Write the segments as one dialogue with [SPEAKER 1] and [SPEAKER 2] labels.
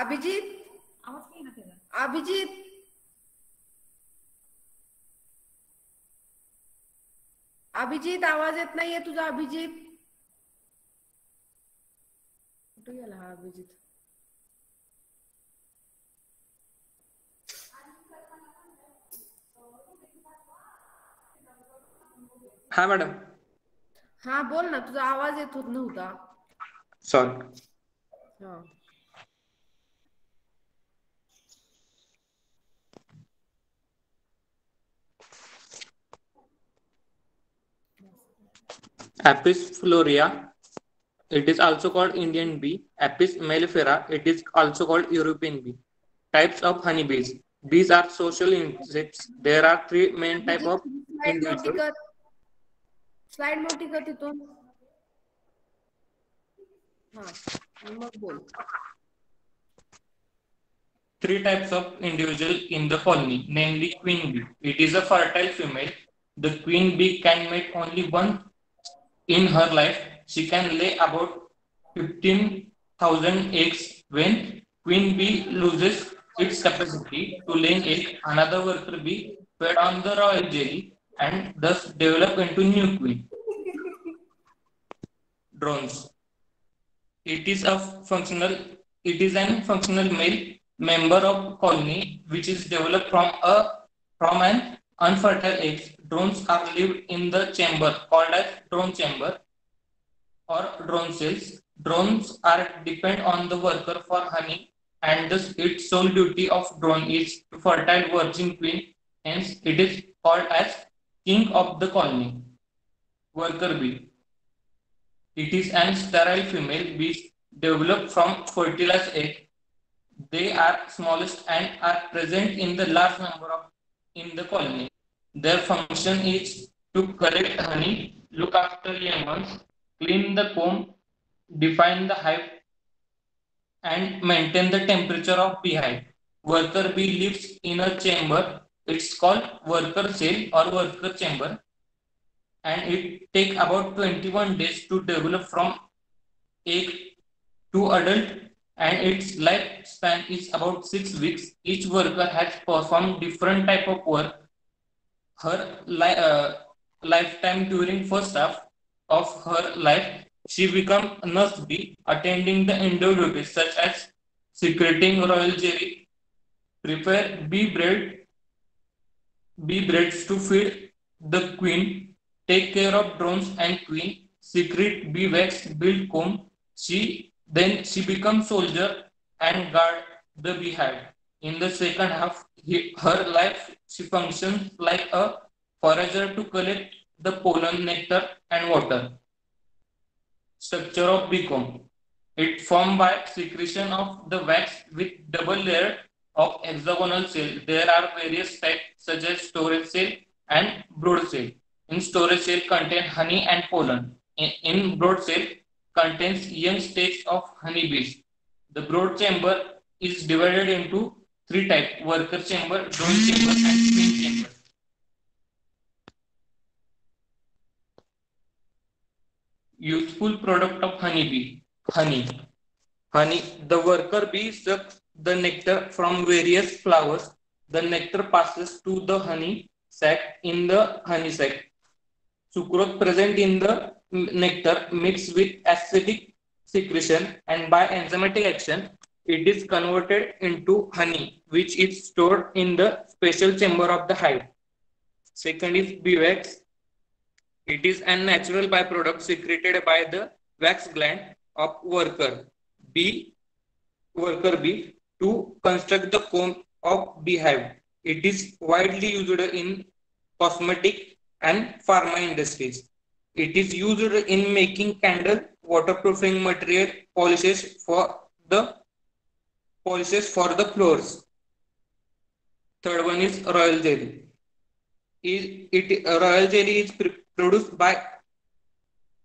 [SPEAKER 1] अभिजित
[SPEAKER 2] आवाज नाही ना त्याचा.
[SPEAKER 1] अभिजित अभिजित आवाज येत नाहीये तुझा. अभिजित कुठे गेला हा अभिजित?
[SPEAKER 3] हा मॅडम.
[SPEAKER 1] हा बोल ना, तुझा आवाज येत होत नव्हता.
[SPEAKER 3] सॉरी.
[SPEAKER 1] हा
[SPEAKER 3] Apis florea, it is also called Indian bee. Apis mellifera, it is also called European bee. Types of honeybees. Bees are social insects. There are three main type of
[SPEAKER 1] slide मोठी
[SPEAKER 3] individuals.
[SPEAKER 1] कर, slide मोठी कर तिथून. हा मग बोल.
[SPEAKER 3] Three types of individual in the colony, namely queen bee. It is a fertile female. The queen bee can mate only once in her life. She can lay about 15,000 eggs. When queen bee loses its capacity to lay egg, another worker bee fed on the royal jelly and thus develop into new queen. Drones. It is an functional male member of colony which is developed from an unfertile egg. Drones are lived in the chamber called as drone chamber or drone cells. Drones are depend on the worker for honey, and thus its sole duty of drone is to fertile virgin queen. Hence, it is called as king of the colony. Worker bee. It is an sterile female bee developed from fertilized egg. They are smallest and are present in the large number in the colony. Their function is to collect honey, look after young ones, clean the comb, define the hive, and maintain the temperature of beehive. Worker bee lives in a chamber. It's called worker cell or worker chamber, and it takes about 21 days to develop from egg to adult, and its lifespan is about 6 weeks. Each worker has performed different type of work. Her lifetime during first half of her life, she become a nurse bee, attending the indoor duties such as secreting royal jelly, prepare bee breads to feed the queen, take care of drones and queen, secret bee wax, build comb. She becomes soldier and guard the beehive. In the second half, her life she functions like a forager to collect the pollen, nectar, and water. Structure of bee comb. It formed by secretion of the wax with double layer of hexagonal cell. There are various types such as storage cell and brood cell. In storage cell contain honey and pollen. In brood cell contains young stage of honeybees. The brood chamber is divided into three types: worker chamber, drone chamber, and queen chamber. Useful product of honeybee. Honey. The worker bee sucks the nectar from various flowers. The nectar passes to the honey sac. In the honey sac, sucrose present in the nectar mixed with acidic secretion, and by enzymatic action, it is converted into honey, which is stored in the special chamber of the hive. Second is beeswax. It is a natural byproduct secreted by the wax gland of bee worker bee to construct the comb of beehive. It is widely used in cosmetic and pharma industries. It is used in making candle, waterproofing material, polishes for the floors. Third one is royal jelly. Royal jelly is produced by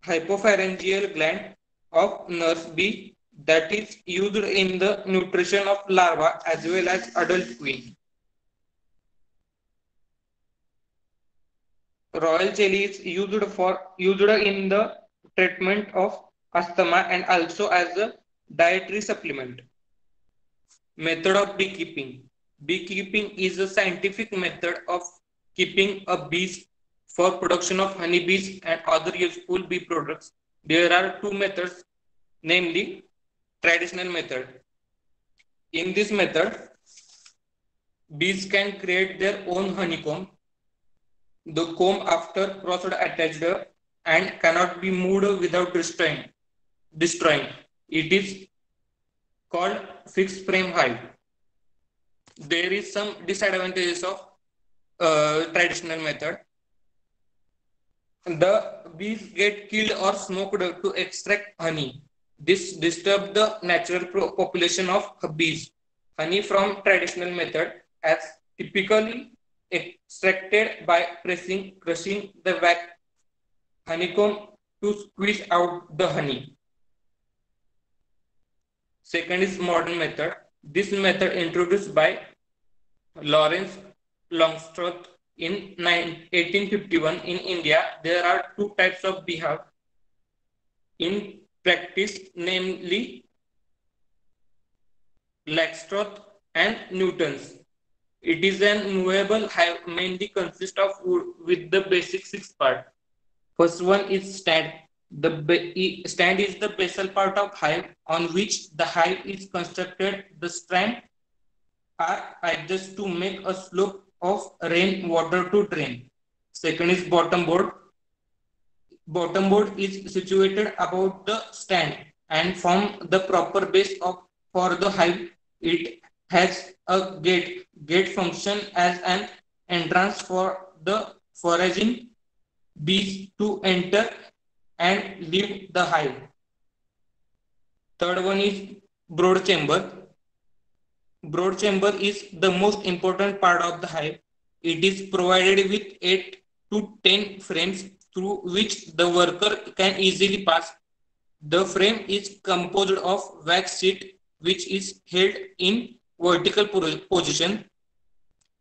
[SPEAKER 3] hypopharyngeal gland of nurse bee that is used in the nutrition of larva as well as adult queen. Royal jelly is used in the treatment of asthma and also as a dietary supplement. Method of beekeeping. Beekeeping is a scientific method of keeping a bees for production of honeybees and other useful bee products. There are two methods, namely traditional method. In this method, bees can create their own honeycomb. The comb after process attached and cannot be moved without destroying. It is called fixed frame hive. There is some disadvantages of traditional method. The bees get killed or smoked to extract honey. This disturbs the natural population of bees. Honey from traditional method as typically extracted by crushing the wax honeycomb to squeeze out the honey. Second is modern method. This method introduced by Lawrence Longstreth in 1851 in India. There are two types of beehive in practice, namely Langstroth and Newton's. It is an movable hive mainly consists of wood with the basic six parts. First one is stand. The stand is the basal part of hive on which the hive is constructed. The strands are adjusted to make a slope of rain water to drain. Second is bottom board. Bottom board is situated above the stand and form the proper base of for the hive. It has a gate function as an entrance for the foraging bees to enter and leave the hive. Third one is brood chamber. Brood chamber is the most important part of the hive. It is provided with 8 to 10 frames through which the worker can easily pass. The frame is composed of wax sheet which is held in vertical position.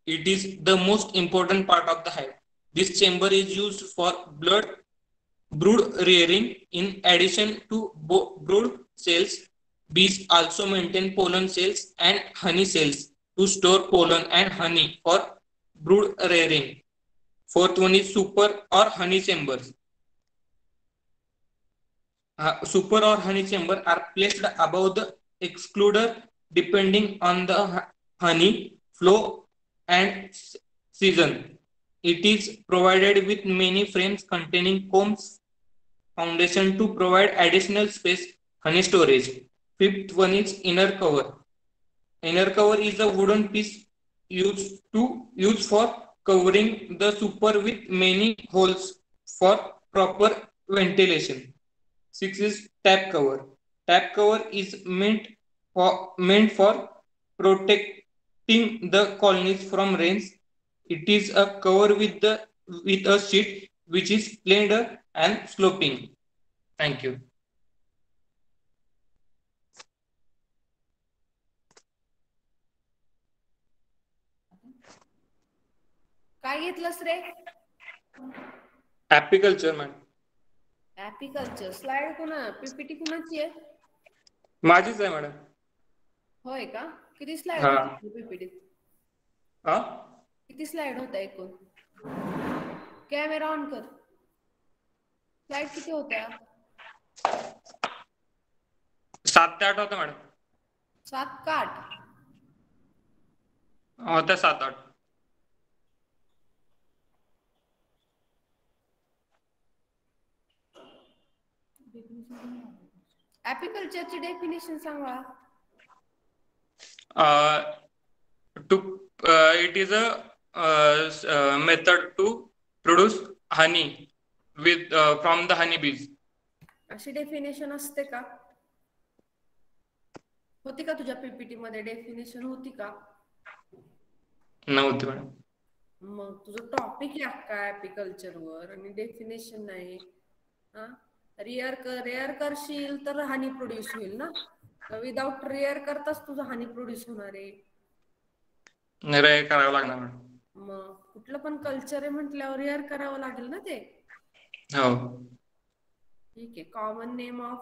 [SPEAKER 3] It is the most important part of the hive. This chamber is used for brood rearing. In addition to brood cells, bees also maintain pollen cells and honey cells to store pollen and honey for brood rearing. Fourth one is super or honey chambers. Super or honey chamber are placed above the excluder depending on the honey flow and season. It is provided with many frames containing combs foundation to provide additional space honey storage. Fifth one is inner cover. Inner cover is a wooden piece used for covering the super with many holes for proper ventilation. Six is tap cover. Tap cover is meant for protecting the colonies from rains. It is a cover with a sheet which is slender and sloping. Thank you.
[SPEAKER 1] काय घेतलंस रे?
[SPEAKER 3] Apiculture madam.
[SPEAKER 1] Apiculture. Slide PPT कुणाची आहे?
[SPEAKER 3] माझीच आहे madam.
[SPEAKER 1] होय का? किती स्लाइड
[SPEAKER 3] हा.
[SPEAKER 1] होते पीपीटी?
[SPEAKER 3] हा?
[SPEAKER 1] किती स्लाइड होत्या एकूण? कॅमेरा ऑन कर. स्लाइड किती होत्या?
[SPEAKER 3] 7 ते 8 होत्या मॅडम.
[SPEAKER 1] 7 का 8?
[SPEAKER 3] होत्या 7-8.
[SPEAKER 1] ऍपिकल्चरची डेफिनेशन सांगा.
[SPEAKER 3] It is a method to produce honey from the honeybees.
[SPEAKER 1] अशी डेफिनेशन असते का? होती का तुझ्या पीपीटी मध्ये डेफिनेशन होती का?
[SPEAKER 3] नव्हती मॅडम.
[SPEAKER 1] मग तुझं टॉपिक आहे का ऍपिकल्चर वर आणि डेफिनेशन नाही? रेअर करशील तर हानी प्रोड्यूस होईल ना. विदाउट रेअर करताच तुझं हानी प्रोड्यूस होणार आहे.
[SPEAKER 3] रेअर करावं लागणार मॅडम.
[SPEAKER 1] मग कुठलं पण कल्चर आहे म्हटल्यावर रेअर करावं लागेल ना ते.
[SPEAKER 3] हो.
[SPEAKER 1] ठीक आहे. कॉमन नेम ऑफ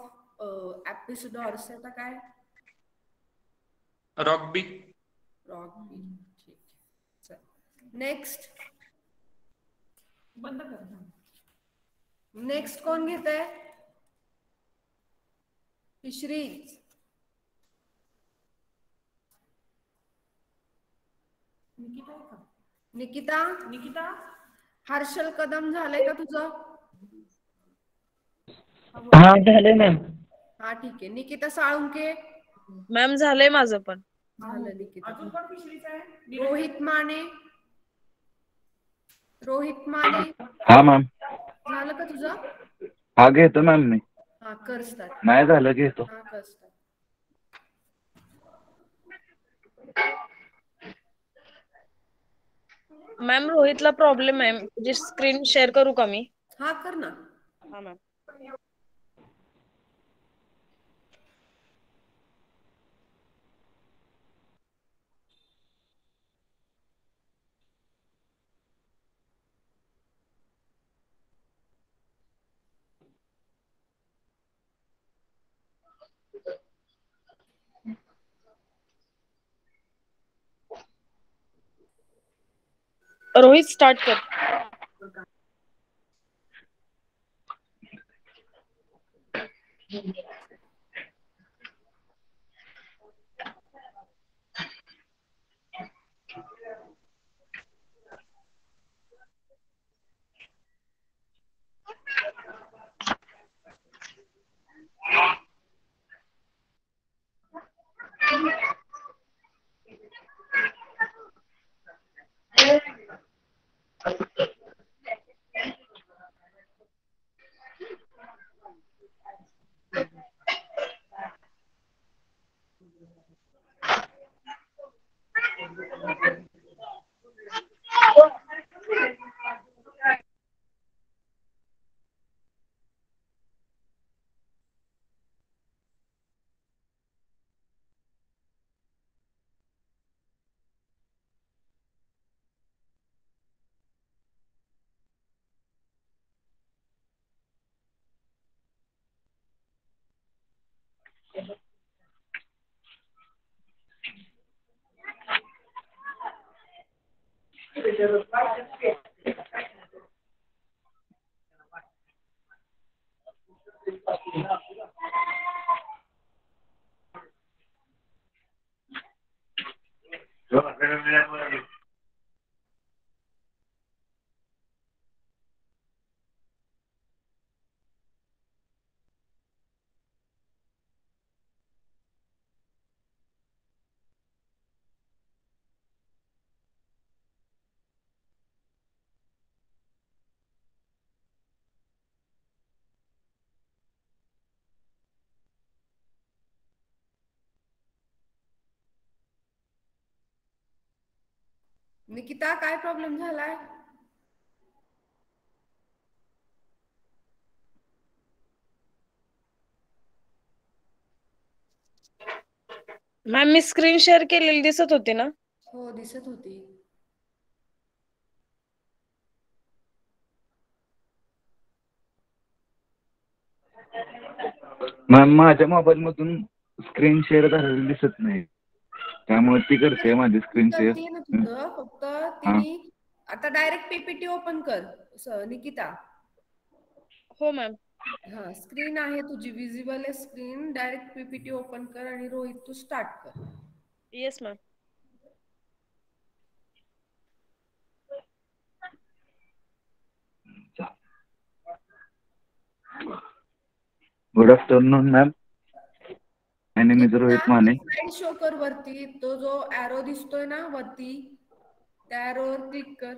[SPEAKER 1] ऍपिस डॉर्सेटा काय?
[SPEAKER 3] रॉकबी.
[SPEAKER 1] रॉकबी. ठीक आहे. चल नेक्स्ट.
[SPEAKER 2] बंद कर.
[SPEAKER 1] नेक्स्ट कोण घेत आहे? फिशरीज.
[SPEAKER 2] निकिता आहे का?
[SPEAKER 1] निकिता.
[SPEAKER 2] निकिता
[SPEAKER 1] हर्षल कदम झालंय का तुझं?
[SPEAKER 4] हा झालंय मॅम.
[SPEAKER 1] हा ठीक आहे. निकिता साळुंके.
[SPEAKER 5] मॅम झालंय माझं पण.
[SPEAKER 1] झालं निकिता.
[SPEAKER 2] अजून कोण फिशरीज आहे?
[SPEAKER 1] रोहित माने. रोहित माने
[SPEAKER 4] हा मॅम.
[SPEAKER 1] झालं का तुझं?
[SPEAKER 4] हा घेतो मॅम मी.
[SPEAKER 1] हा कर स्टार्ट.
[SPEAKER 4] नाही झालं घेतो.
[SPEAKER 1] हा कर स्टार्ट.
[SPEAKER 5] मॅम रोहितला प्रॉब्लेम आहे. म्हणजे स्क्रीन शेअर करू का मी?
[SPEAKER 1] हा कर ना.
[SPEAKER 5] हा मॅम. रोहित स्टार्ट कर.
[SPEAKER 1] निकिता काय प्रॉब्लेम झालाय?
[SPEAKER 5] मॅम मी स्क्रीन शेअर केलेली दिसत होती ना?
[SPEAKER 1] हो दिसत होती.
[SPEAKER 4] मॅम माझ्या मोबाईल मधून स्क्रीन शेअर झालेलं दिसत नाही, त्यामुळे ती करते माझी स्क्रीन शेअर.
[SPEAKER 1] करते ना तुझं. फक्त तिने आता डायरेक्ट पीपीटी ओपन कर निकिता.
[SPEAKER 5] हो मॅम.
[SPEAKER 1] हा स्क्रीन आहे तुझी विजिबल आहे स्क्रीन. डायरेक्ट पीपीटी ओपन कर आणि रोहित तू स्टार्ट कर.
[SPEAKER 5] Yes ma'am.
[SPEAKER 4] Good afternoon ma'am. My name is Rohit Mane.
[SPEAKER 1] Slide show कर वरती. तो जो एरो दिसतोय ना वरती त्या एरोवर क्लिक कर.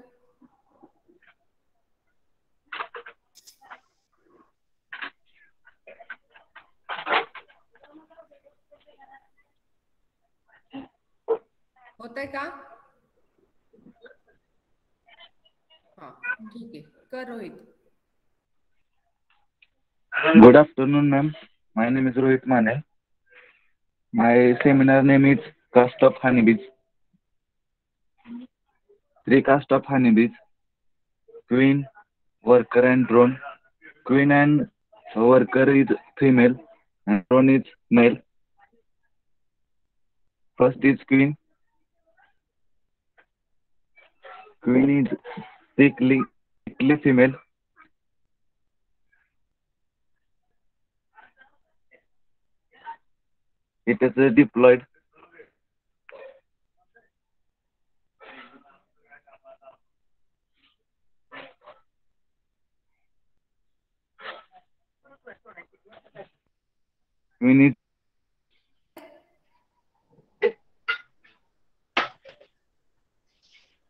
[SPEAKER 1] होतंय का? हा ठीक आहे कर Rohit.
[SPEAKER 4] Good afternoon, ma'am. My name is Rohit Mane. My seminar name is Caste of Honeybees. Three caste of honeybees: queen, worker, and drone. Queen and worker is female, and drone is male. First is queen. Queen is strictly female. It is diploid. Queen is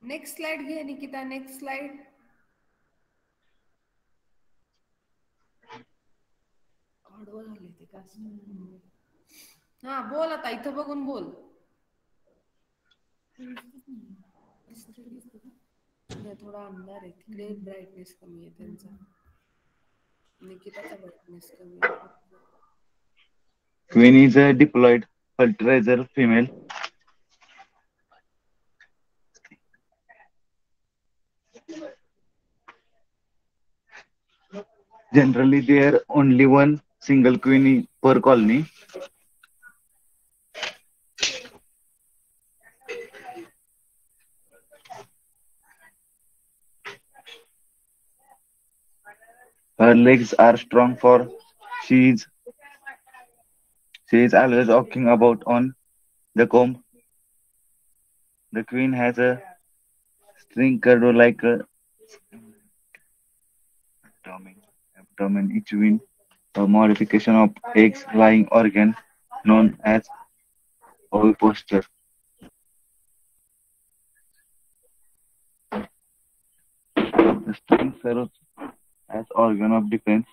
[SPEAKER 1] next slide घे Nikita, next slide. आडवं झाले ते का? हा बोल आता, इथं बघून बोल. नाही, थोडा अंधार आहे तिकडे, ब्राईटनेस कमी आहे त्यांचा. निकिताचा ब्राईटनेस कमी आहे.
[SPEAKER 4] Queen is a diploid fertilizer female. Generally, there only one single queen per colony. Her legs are strong for she is always walking about on the comb. The queen has a string curve like a abdomen, each wing a modification of eggs lying organ known as ovipositor. The string serves as organ of defense.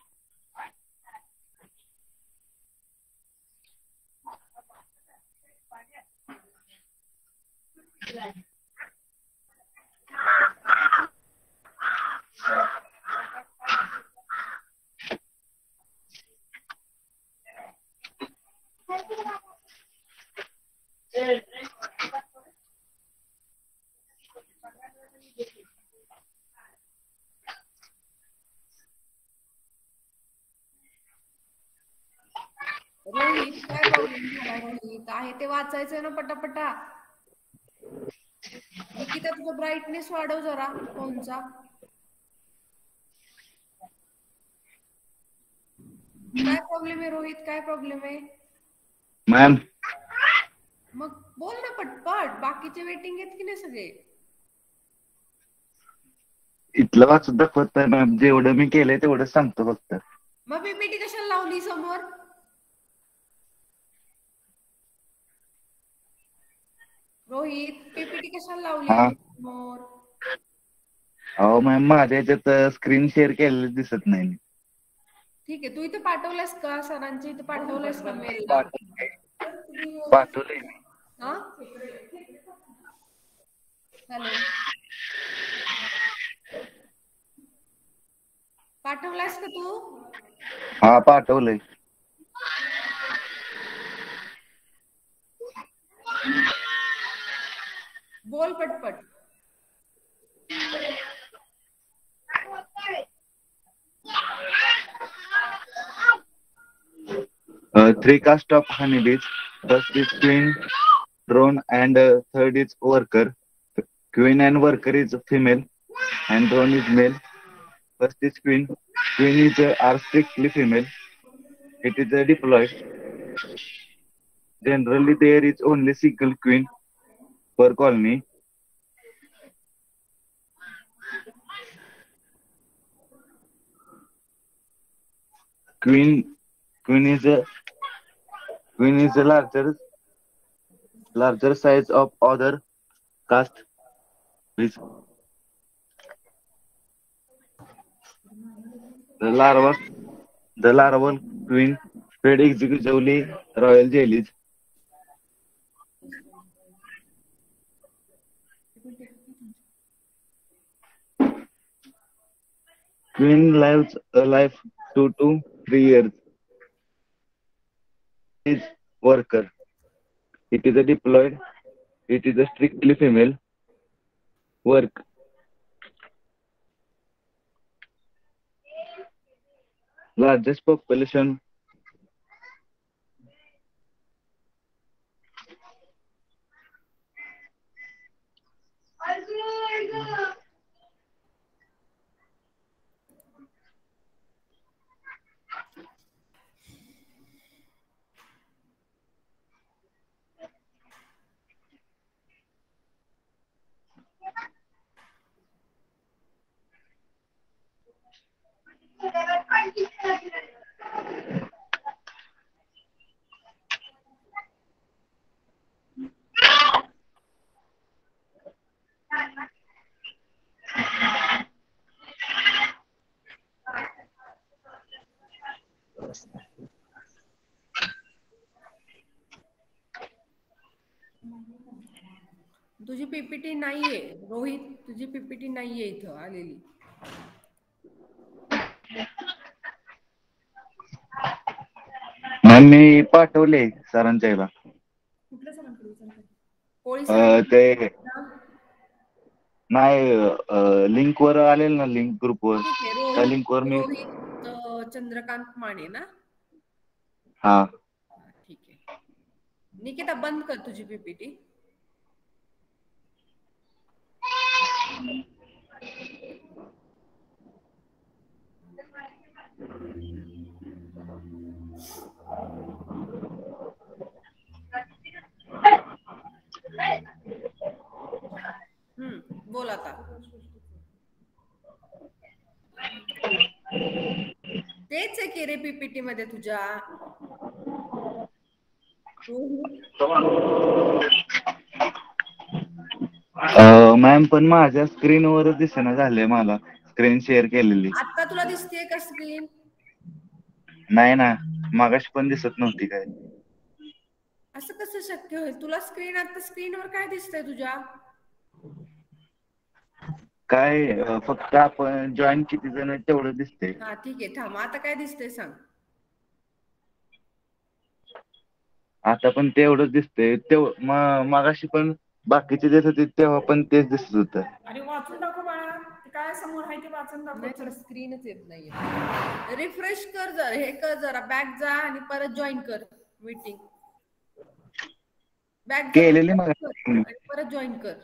[SPEAKER 1] Rohit, काय problem झाला? रोहित आहे ते वाचायचंय ना पटापटा. निकिता, तुझा brightness वाढव जरा फोनचा. काय प्रॉब्लेम आहे रोहित? काय प्रॉब्लेम आहे?
[SPEAKER 4] मॅम,
[SPEAKER 1] मग बोल ना पटपट, बाकीचे वेटिंग आहेत की नाही सगळे?
[SPEAKER 4] इथलं वाचून दाखवत नाही मॅम, जेवढं मी केलंय तेवढं सांगतो फक्त.
[SPEAKER 1] मग पीपीटी कशाला लावली समोर? रोहित, पीपीटी कशाला लावली
[SPEAKER 4] हा.
[SPEAKER 1] समोर?
[SPEAKER 4] अहो मॅम, माझ्या याच्यात स्क्रीन शेअर केलेलं दिसत नाही.
[SPEAKER 1] ठीक आहे, तू इथे पाठवलंस का? सरांच्या इथे पाठवलंस का मेल?
[SPEAKER 4] पाठवलंय मी.
[SPEAKER 1] हा, हॅलो, पाठवलास का तू?
[SPEAKER 4] हा, पाठवलंय.
[SPEAKER 1] बोल पटपट.
[SPEAKER 4] Three caste of honeybees. First is queen, drone, and third is worker. Queen and worker is female, and drone is male. First is queen. Queen is are strictly female. It is diploid. Generally, there is only single queen per colony. Queen is a larger size of other caste. Please. The larval queen spread exclusively royal jellies. Queen lives a life 2 to 3 years. Is worker. It is a diploid. It is a strictly female. Work. Largest population.
[SPEAKER 1] तुझी PPT नाहीये रोहित, तुझी PPT नाहीये इथं आलेली.
[SPEAKER 4] Ma'am मी पाठवले सरांच्या ह्याला.
[SPEAKER 2] कुठल्या सरांकडे विचारतात?
[SPEAKER 1] कोळी
[SPEAKER 4] ते
[SPEAKER 1] सर
[SPEAKER 4] नाही लिंक वर आलेल ना, लिंक ग्रुप वर,
[SPEAKER 1] ठीक आहे.
[SPEAKER 4] त्या लिंक वर मी
[SPEAKER 1] रोहित चंद्रकांत माने ना?
[SPEAKER 4] हा
[SPEAKER 1] हा, ठीक आहे. निकिता बंद कर तुझी पीपीटी. बोल आता. तेच आहे की रे पीपीटी मध्ये तुझ्या.
[SPEAKER 4] मॅम पण माझ्या स्क्रीनवरच दिसेना झाले, मला स्क्रीन शेअर केलेली.
[SPEAKER 1] आता तुला दिसतेय का स्क्रीन?
[SPEAKER 4] नाही ना, मागाशी पण दिसत नव्हती काय.
[SPEAKER 1] असं कसं शक्य होईल? तुला स्क्रीन आता स्क्रीनवर काय दिसतंय तुझ्या?
[SPEAKER 4] काय फक्त आपण जॉईन किती जण आहेत तेवढं दिसते.
[SPEAKER 1] हा ठीक आहे, थांब. आता काय दिसतंय सांग.
[SPEAKER 4] आता पण तेवढंच दिसतंय. मगाशी पण बाकीचे देत होते तेव्हा पण तेच दिसत होतं.
[SPEAKER 2] अरे वाचून दाखव बाळा, ते काय समोर आहे ते वाचून दाखव.
[SPEAKER 1] नाही, स्क्रीनच येत नाहीये. रिफ्रेश कर जरा, हे कर जरा, बॅक जा आणि परत जॉईन कर मीटिंग. बॅक जा
[SPEAKER 4] केलेली मग.
[SPEAKER 1] आणि परत जॉईन कर.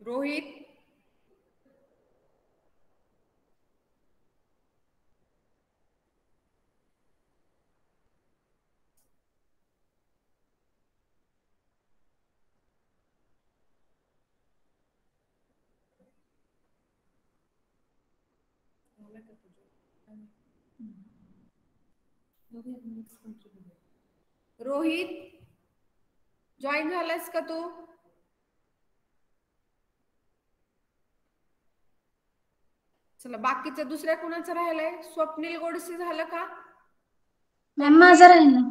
[SPEAKER 1] रोहित रोहित जॉईन झालास का तू? चला, बाकीचं दुसऱ्या कुणाचं राहिलंय? स्वप्नील गोडसे झालं का?
[SPEAKER 6] मॅम माझं राहिलं.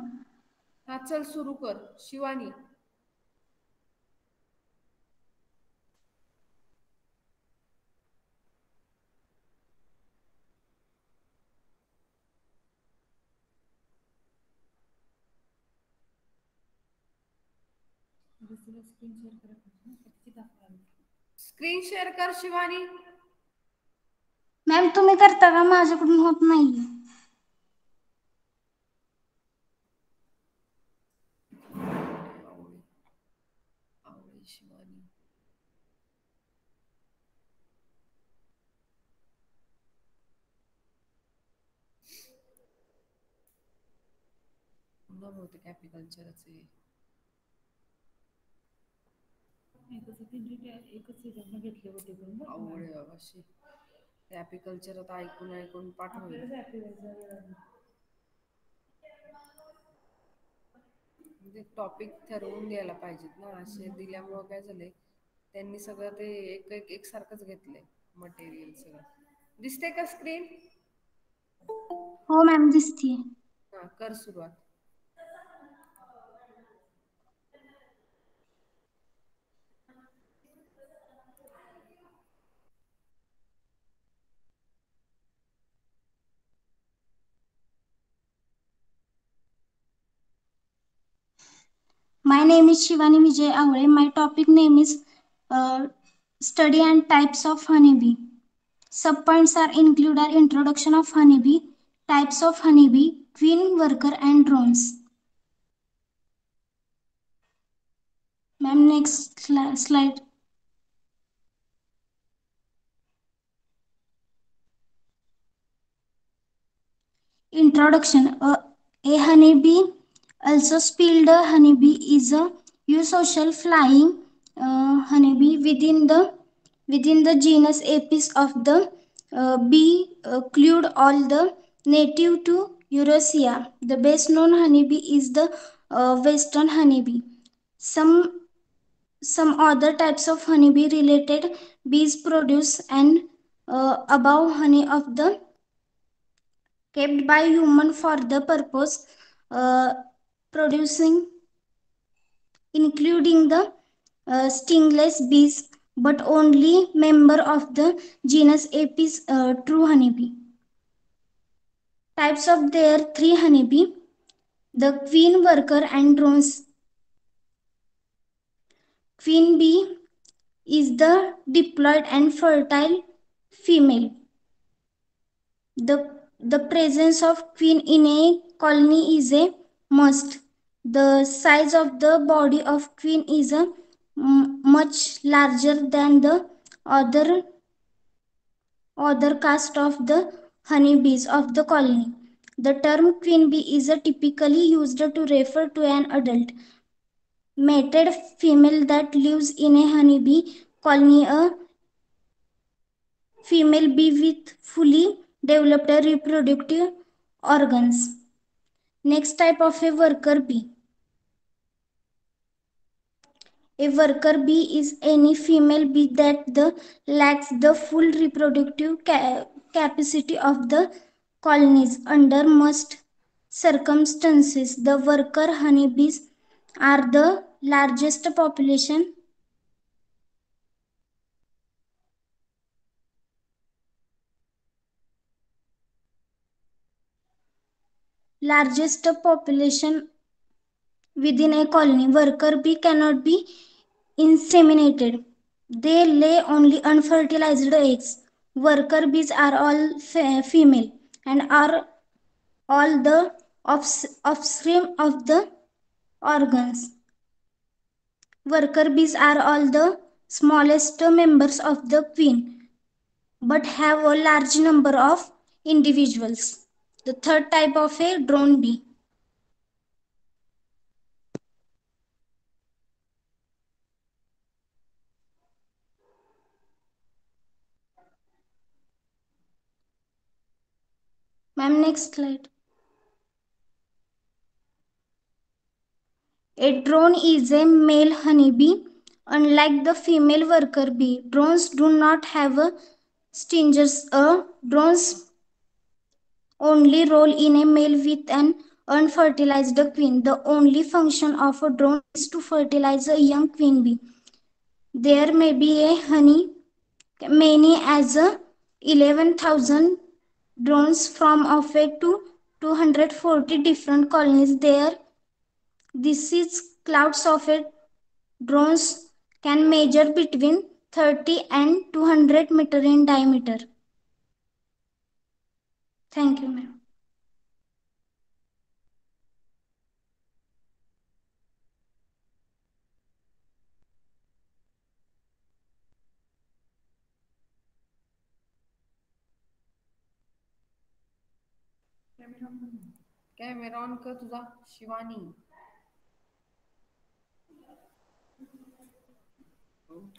[SPEAKER 1] हा चल सुरू कर. शिवानी. स्क्रीन शेअर कर शिवानी.
[SPEAKER 6] मॅम तुम्ही करता का? माझ्याकडून होत नाहीये.
[SPEAKER 1] शिवानी बहुतेक ऍप्लिकल्चरच आहे.
[SPEAKER 2] एकच सीझन घेतले होते पण
[SPEAKER 1] आवड आहे बाबाशी. ऍप्लिकल्चर आता ऐकून ऐकून पाठवलं. म्हणजे टॉपिक ठरवून द्यायला पाहिजेत ना, असे दिल्यामुळं काय झालंय, त्यांनी सगळं ते एक सारखंच घेतलंय मटेरियल सगळं. दिसते का स्क्रीन?
[SPEAKER 6] हो मॅम दिसतीये.
[SPEAKER 1] हा कर सुरुवात.
[SPEAKER 6] My name is Shivani Vijay Avale. My topic name is study and types of honeybee. Subpoints are include are introduction of honeybee, types of honeybee, queen, worker, and drones. Ma'am, next slide. Introduction. A honeybee, also spelled honeybee, is a eusocial flying honeybee within the genus Apis of the bee clade, all the native to Eurasia. The best known honeybee is the western honeybee. Some other types of honeybee related bees produce an above honey of the kept by human for the purpose uh, producing, including the stingless bees, but only member of the genus Apis, true honeybee. Types of their three honeybee: the queen, worker, and drones. Queen bee is the diploid and fertile female. The presence of queen in a colony is a must. The size of the body of queen is much larger than the other caste of the honeybees of the colony. The term queen bee is typically used to refer to an adult mated female that lives in a honeybee colony, a female bee with fully developed reproductive organs. Next type of a worker bee. A worker bee is any female bee that lacks the full reproductive capacity of the colonies. Under most circumstances, the worker honeybees are the largest population within a colony. Worker bee cannot be inseminated. They lay only unfertilized eggs. Worker bees are all female and are all the offspring of the organs. Worker bees are all the smallest members of the queen, but have a large number of individuals. The third type of a drone bee. Ma'am, next slide. A drone is a male honeybee. Unlike the female worker bee, drones do not have stingers. Drones only roll in a male with an unfertilized queen. The only function of a drone is to fertilize a young queen bee. There may be a many as 11,000 drones from of a to 240 different colonies there. This is clouds of a drones can measure between 30 and 200 meter in diameter. Thank you, ma'am.
[SPEAKER 1] Camera on कर तुझा, शिवानी.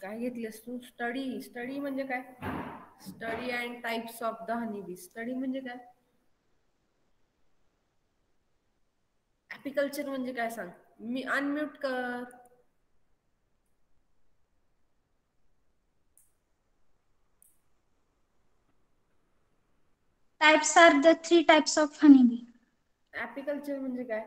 [SPEAKER 1] काय घेतलेस तू? Study म्हणजे काय? Study and types of the honeybee. Study म्हणजे काय? ऍपिकल्चर म्हणजे काय सांग? मी अनम्यूट कर.
[SPEAKER 6] Types are the three types of honeybee.
[SPEAKER 1] ऍपिकल्चर म्हणजे काय?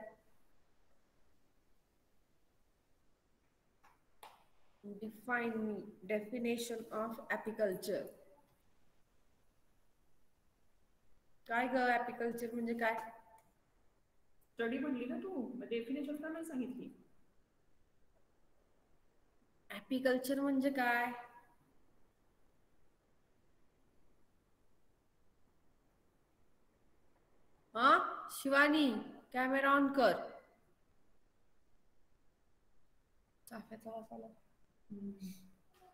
[SPEAKER 1] Definition of apiculture. काय ग ऍपिकल्चर म्हणजे काय?
[SPEAKER 2] स्टडी म्हणली ना तू, डेफिनेशन का नाही सांगितली?
[SPEAKER 1] ऍपिकल्चर म्हणजे काय? हा शिवानी, कॅमेरा ऑन कर. चाफ्याचा वास आला.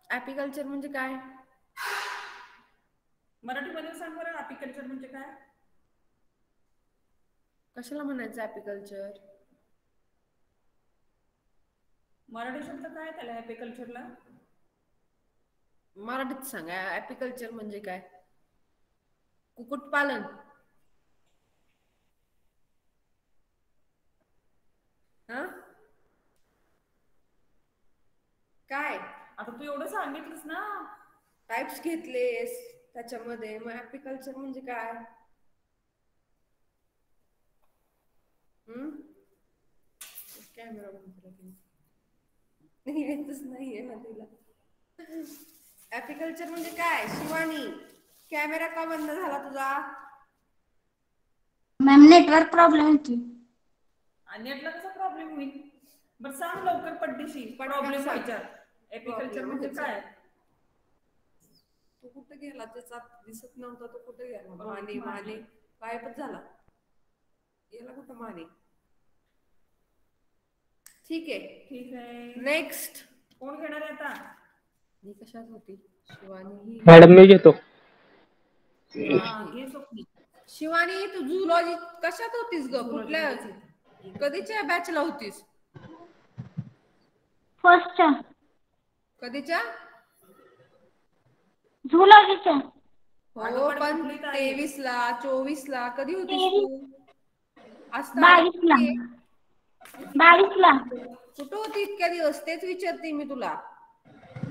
[SPEAKER 1] ऍपिकल्चर म्हणजे काय?
[SPEAKER 2] मराठीमध्ये सांग बरं अपिकल्चर म्हणजे काय?
[SPEAKER 1] कशाला म्हणायचं ऍपिकल्चर?
[SPEAKER 2] मराठी शब्द काय त्याला अपिकल्चरला?
[SPEAKER 1] मराठीत सांगा ऍपिकल्चर म्हणजे काय? कुक्कुटपालन. हा काय
[SPEAKER 2] आता तू एवढं सांगितलंस ना.
[SPEAKER 1] टाइप्स घेतलेस त्याच्यामध्ये, मग ऍपिकल्चर म्हणजे काय? कॅमेरा बंद करा की. येतच नाहीये ना तिला. ऍपिकल्चर म्हणजे काय? शिवानी, कॅमेरा का बंद झाला तुझा?
[SPEAKER 6] मॅम नेटवर्क प्रॉब्लेम येतोय.
[SPEAKER 2] नेटला कसा प्रॉब्लेम होईल? बरं सांग लवकर पटदिशी
[SPEAKER 1] पटकन
[SPEAKER 2] प्रॉब्लेम
[SPEAKER 1] सांग.
[SPEAKER 2] व्हायच्या. एपिकल्चर
[SPEAKER 1] Problem
[SPEAKER 2] म्हणजे
[SPEAKER 1] व्हायचा.
[SPEAKER 2] काय?
[SPEAKER 1] तो कुठे गेला? त्याचा दिसत नव्हता, तो कुठे गेला?
[SPEAKER 2] माने.
[SPEAKER 1] माने गायबच झाला. याला कुठं माने? ठीक आहे. नेक्स्ट
[SPEAKER 2] कोण घेणार आहे आता?
[SPEAKER 1] ही कशात होती? शिवानी.
[SPEAKER 3] मॅडम मी घेतो.
[SPEAKER 2] घे स्वप्नी.
[SPEAKER 1] शिवानी तू झूलॉजी कशात होतीस ग? कुठल्या कधीच्या बॅचला होतीस?
[SPEAKER 6] फर्स्टच्या
[SPEAKER 1] कधीच्या?
[SPEAKER 6] झूलॉजीच्या.
[SPEAKER 1] हो पण 23 ला 24 ला कधी होतीस तू? आज
[SPEAKER 6] 22 ला. 22 ला.
[SPEAKER 1] कुठं होती इतक्या दिवस? तेच विचारते मी तुला.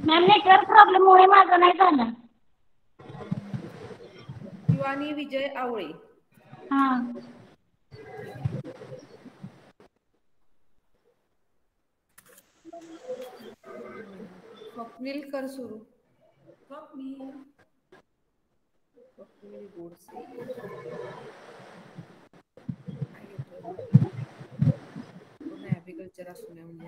[SPEAKER 6] मॅम नेटवर्क प्रॉब्लेम मुळे माझं नाही झालं.
[SPEAKER 1] शिवानी विजय आवळे.
[SPEAKER 6] हा.
[SPEAKER 1] स्वप्नील कर सुरू.
[SPEAKER 2] स्वप्नील
[SPEAKER 1] गोडसे. काय घेतोय मग? पुन्हा ऍपिकल्चर असू नये म्हणजे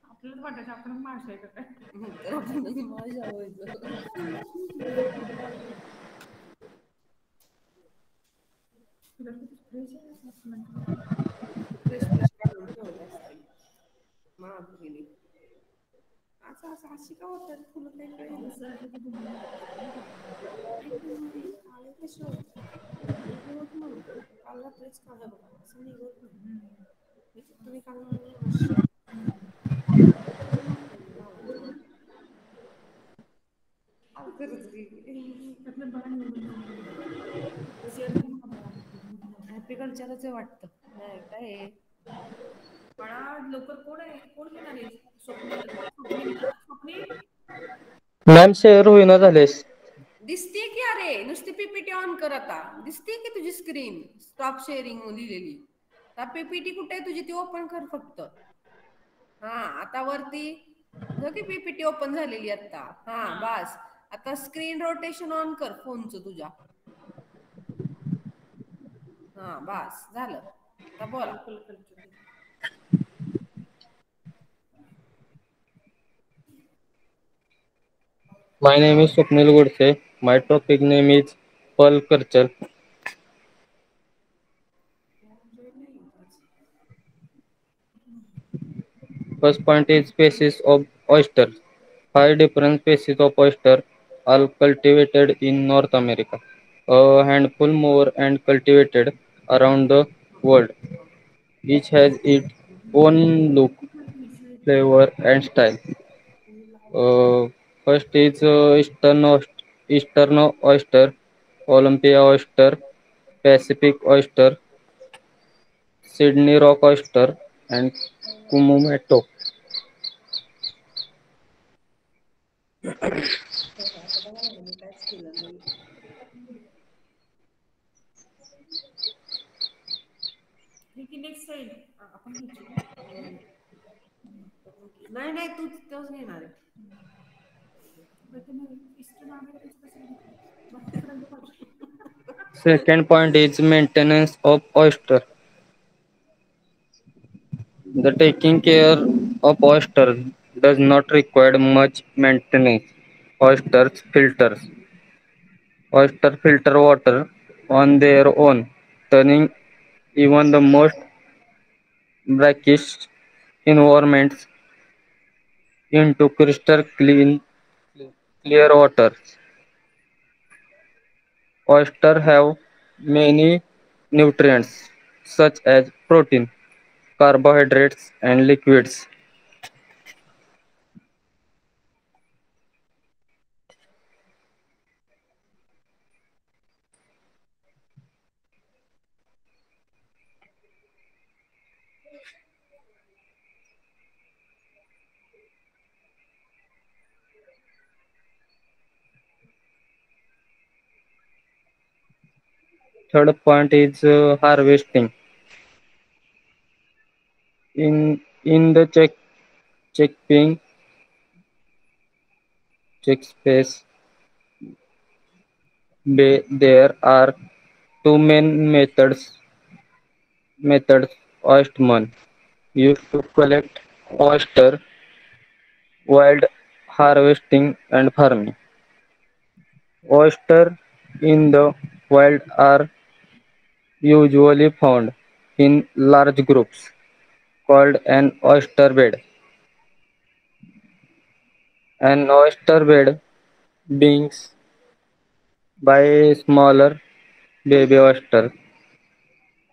[SPEAKER 2] आपल्याला वाटायचं आपण माणसं आहे का काय?
[SPEAKER 1] नंतर आपण माझ्या व्हायचं. फ्रेश काढून ठेवत असते. माग गेली. असं असं अशी का होतात? तुला काही कळेल. काळे कसे होतात? निघत नाही. काल रात्रीच काढा बघा. असं निघत नाही. तुम्ही काल मशीन लावायचं. ऍपिकल्चरच वाटतं. नाही काय
[SPEAKER 2] बाळा लवकर कोण आहे? कोण घेणार आहे? स्वप्नील ना? स्वप्नील
[SPEAKER 3] मॅम शेअर होईना झालेस.
[SPEAKER 1] दिसते की? अरे नुसती पीपीटी ऑन कर आता. दिसते की तुझी स्क्रीन स्टॉप शेअरिंग लिहिलेली? पीपीटी कुठे आहे तुझी? ती ओपन कर फक्त. हा आता वरती की पीपीटी ओपन झालेली आता. हा बस. आता स्क्रीन रोटेशन ऑन कर फोनचं तुझ्या. हा बस झालं. आता बोला.
[SPEAKER 3] My name is Swapnil Godse. My topic name is Pearl culture. First point is species of oyster. 5 different species of oyster are cultivated in North America. A handful more and cultivated around the world. Each has its own look, flavor, and style. First is Eastern oyster, Olympia oyster, Pacific oyster, Sydney rock oyster, and Kumamoto.
[SPEAKER 1] आता बघा ना मी काहीच केलं नाही.
[SPEAKER 2] Next side आपण घ्यायची का?
[SPEAKER 1] नाही तूच तोच घेणार आहे.
[SPEAKER 3] Second point is maintenance of oyster. The taking care of oysters does not require much maintenance. Oysters filter water on their own, turning even the most brackish
[SPEAKER 7] environments into crystal clear water. Oysters have many nutrients such as protein, carbohydrates, and liquids. Third point is harvesting. In the chickpea chickspace, there are two main methods oystermen used to collect oyster: wild harvesting and farming. Oysters in the wild are usually found in large groups called an oyster bed. An oyster bed being by smaller baby oysters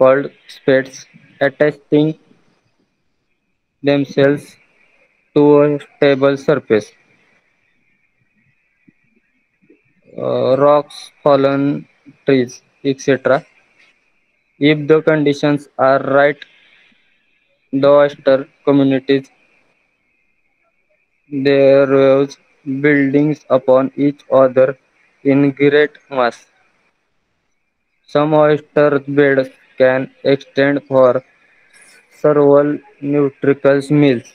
[SPEAKER 7] called spats attaching themselves to a stable surface. Rocks, fallen trees, etc. If the conditions are right, the oyster communities their waves buildings upon each other in great mass. Some oyster beds can extend for several nautical miles.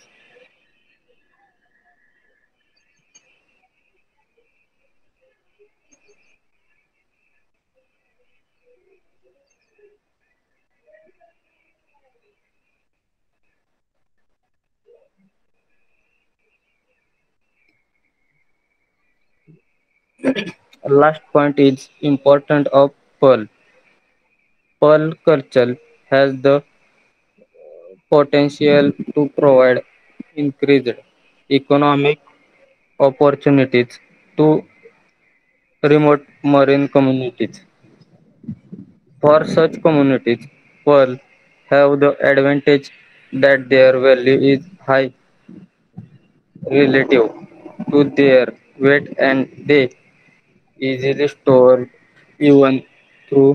[SPEAKER 7] Last point is important of pearl. Pearl culture has the potential to provide increased economic opportunities to remote marine communities. For such communities, pearl have the advantage that their value is high relative to their weight and they easily store even though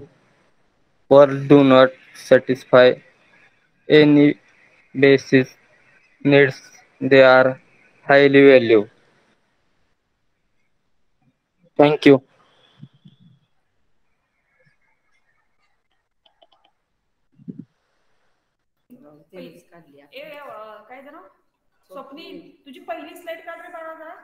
[SPEAKER 7] pearl do not satisfy any basic needs. They are highly valued. Thank you.
[SPEAKER 1] तेच काढली
[SPEAKER 2] ए काय जरा स्वप्नील तुझी पहिली slide काढ रे बाळा जरा.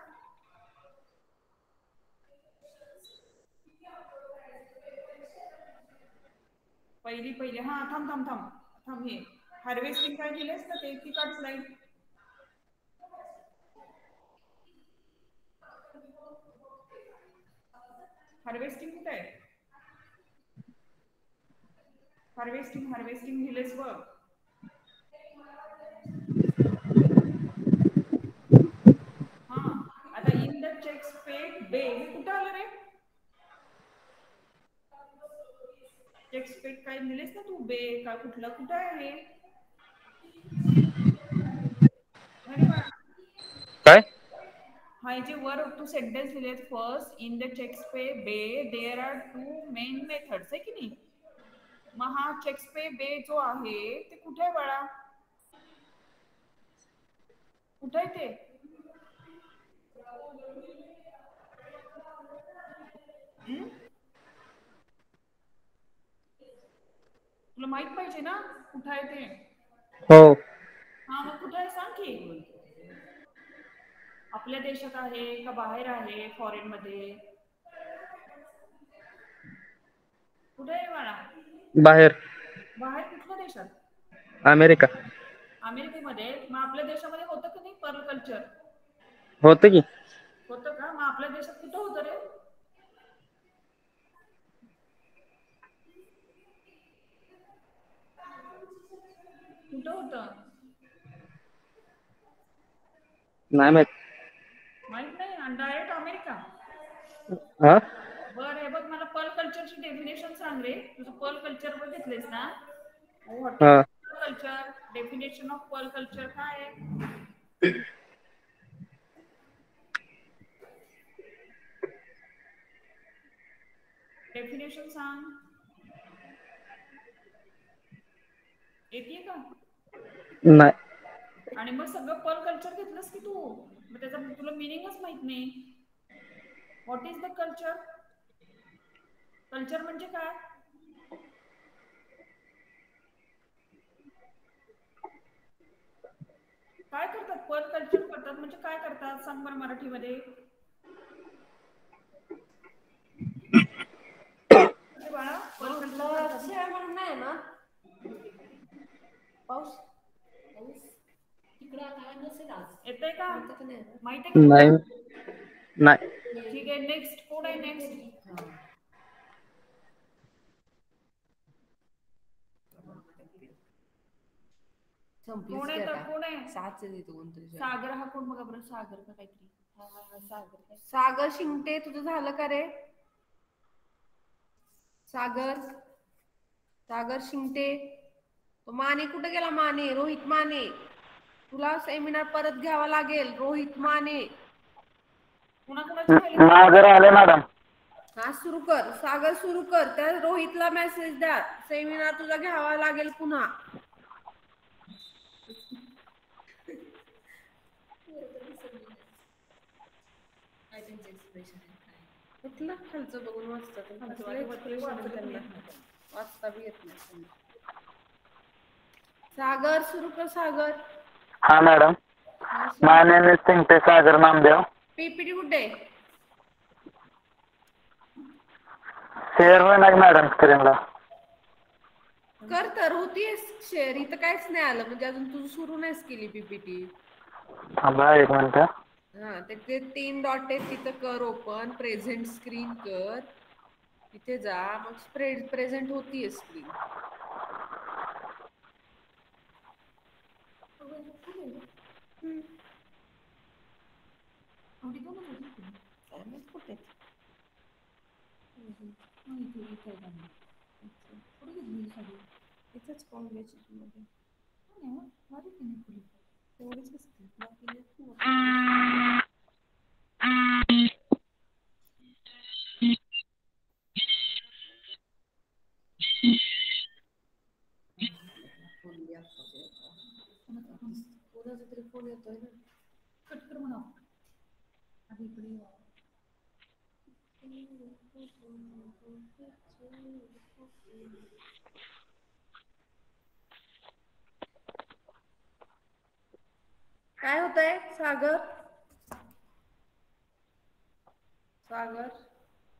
[SPEAKER 2] पहिली हा थांब थांब थांब थांब हे हार्वेस्टिंग काय केलंस ना ते ती काढ स्लाइड. हार्वेस्टिंग कुठे आहे? हार्वेस्टिंग दिलेस बघ. हा आता इन द चेक्सपेट बे हे कुठं आलं रे? चेक्सपेट काय दिलेस ना तू बे का कुठं आहे हे? अरे बाळा
[SPEAKER 7] काय?
[SPEAKER 2] हा जे वर टू सेंटेन्स दिलेत फर्स्ट इन द चेक्सपेट बे there are two main methods आहे की नाही. मग हा चेक्सपे बे जो आहे ते कुठे आहे बाळा? कुठे आहे ते? तुला माहित पाहिजे ना कुठे आहे ते.
[SPEAKER 7] हो.
[SPEAKER 2] हा मग कुठे आहे सांग की. आपल्या देशात आहे का बाहेर आहे फॉरेन मध्ये? कुठे आहे बाळा?
[SPEAKER 7] बाहेर.
[SPEAKER 2] बाहेर कुठल्या देशात?
[SPEAKER 7] अमेरिका.
[SPEAKER 2] अमेरिकेमध्ये. मग आपल्या देशामध्ये होतं की नाही पर्ल कल्चर?
[SPEAKER 7] होतं की.
[SPEAKER 2] होतं का? मग आपल्या देशात कुठं होतं रे? कुठं होतं?
[SPEAKER 7] नाही माहित.
[SPEAKER 2] माहित नाही आणि डायरेक्ट अमेरिका.
[SPEAKER 7] हा
[SPEAKER 2] बरं हे बघ मला पर्ल कल्चरची डेफिनेशन सांग रे. तुझं पर्ल कल्चर वर घेतलेस ना. व्हॉट इज
[SPEAKER 7] हा
[SPEAKER 2] pearl culture? Definition of pearl culture काय आहे? डेफिनेशन सांग. येते का?
[SPEAKER 7] नाही.
[SPEAKER 2] आणि मग सगळं पर्ल कल्चर घेतलंस की तू, मग त्याचा तुला मिनिंगच माहित नाही. What is the culture? Culture म्हणजे काय? काय करतात? पर्ल कल्चर करतात म्हणजे काय करतात सांग बरं मराठीमध्ये. बाळा पर्ल कल्चर
[SPEAKER 1] म्हणून नाही ना पाऊस पाऊस तिकडे काय नसेल आज.
[SPEAKER 2] येतंय का? माहिती आहे का
[SPEAKER 7] नाही
[SPEAKER 2] तुला?
[SPEAKER 7] नाही.
[SPEAKER 2] ठीक आहे नेक्स्ट. कोण आहे नेक्स्ट? कोण आहे तर कोण आहे? सागर हा कोण बघा बरं. सागर का काहीतरी. हा सागर.
[SPEAKER 1] सागर शिंगटे तुझं झालं का रे? सागर सागर शिंगटे. तो माने कुठे गेला? माने, रोहित माने. तुला सेमिनार परत घ्यावा लागेल. रोहित माने.
[SPEAKER 7] सागर आले मॅडम.
[SPEAKER 1] हा सुरू कर सागर, सुरू कर. त्या रोहितला मेसेज द्या, सेमिनार तुझा घ्यावा लागेल पुन्हा. कुठलं खालचं बघून वाचतात, वाचता बी येत नाही. सागर सुरू कर सागर.
[SPEAKER 7] हा madam. My name is Singte Sagar Namdev.
[SPEAKER 1] PPT कुठे?
[SPEAKER 7] शेअर होईना मॅडम स्क्रीनला.
[SPEAKER 1] कर तर होतीयस शेअर. इथं काहीच नाही आलं म्हणजे अजून तुझं सुरू नाहीस केली पीपीटी.
[SPEAKER 7] थांबा एक मिनिट.
[SPEAKER 1] हा ते 3 डॉट आहेत तिथं कर ओपन. प्रेझेंट स्क्रीन कर. तिथे जा मग प्रेझेंट होतीये स्क्रीन. कुठे इथंच कॉंग्रॅच्युलेशन मध्ये तेवढीच असते. कोणाचा तरी फोन येतोय ना.
[SPEAKER 2] कट कर म्हणा. आधी इकडे
[SPEAKER 1] काय होतंय सागर? सागर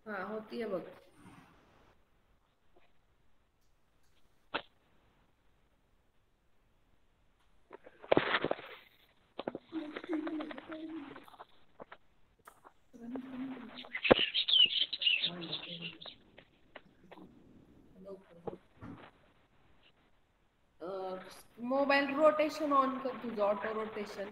[SPEAKER 1] हा होतीये बघ. मोबाईल रोटेशन ऑन कर तुझं, ऑटो रोटेशन.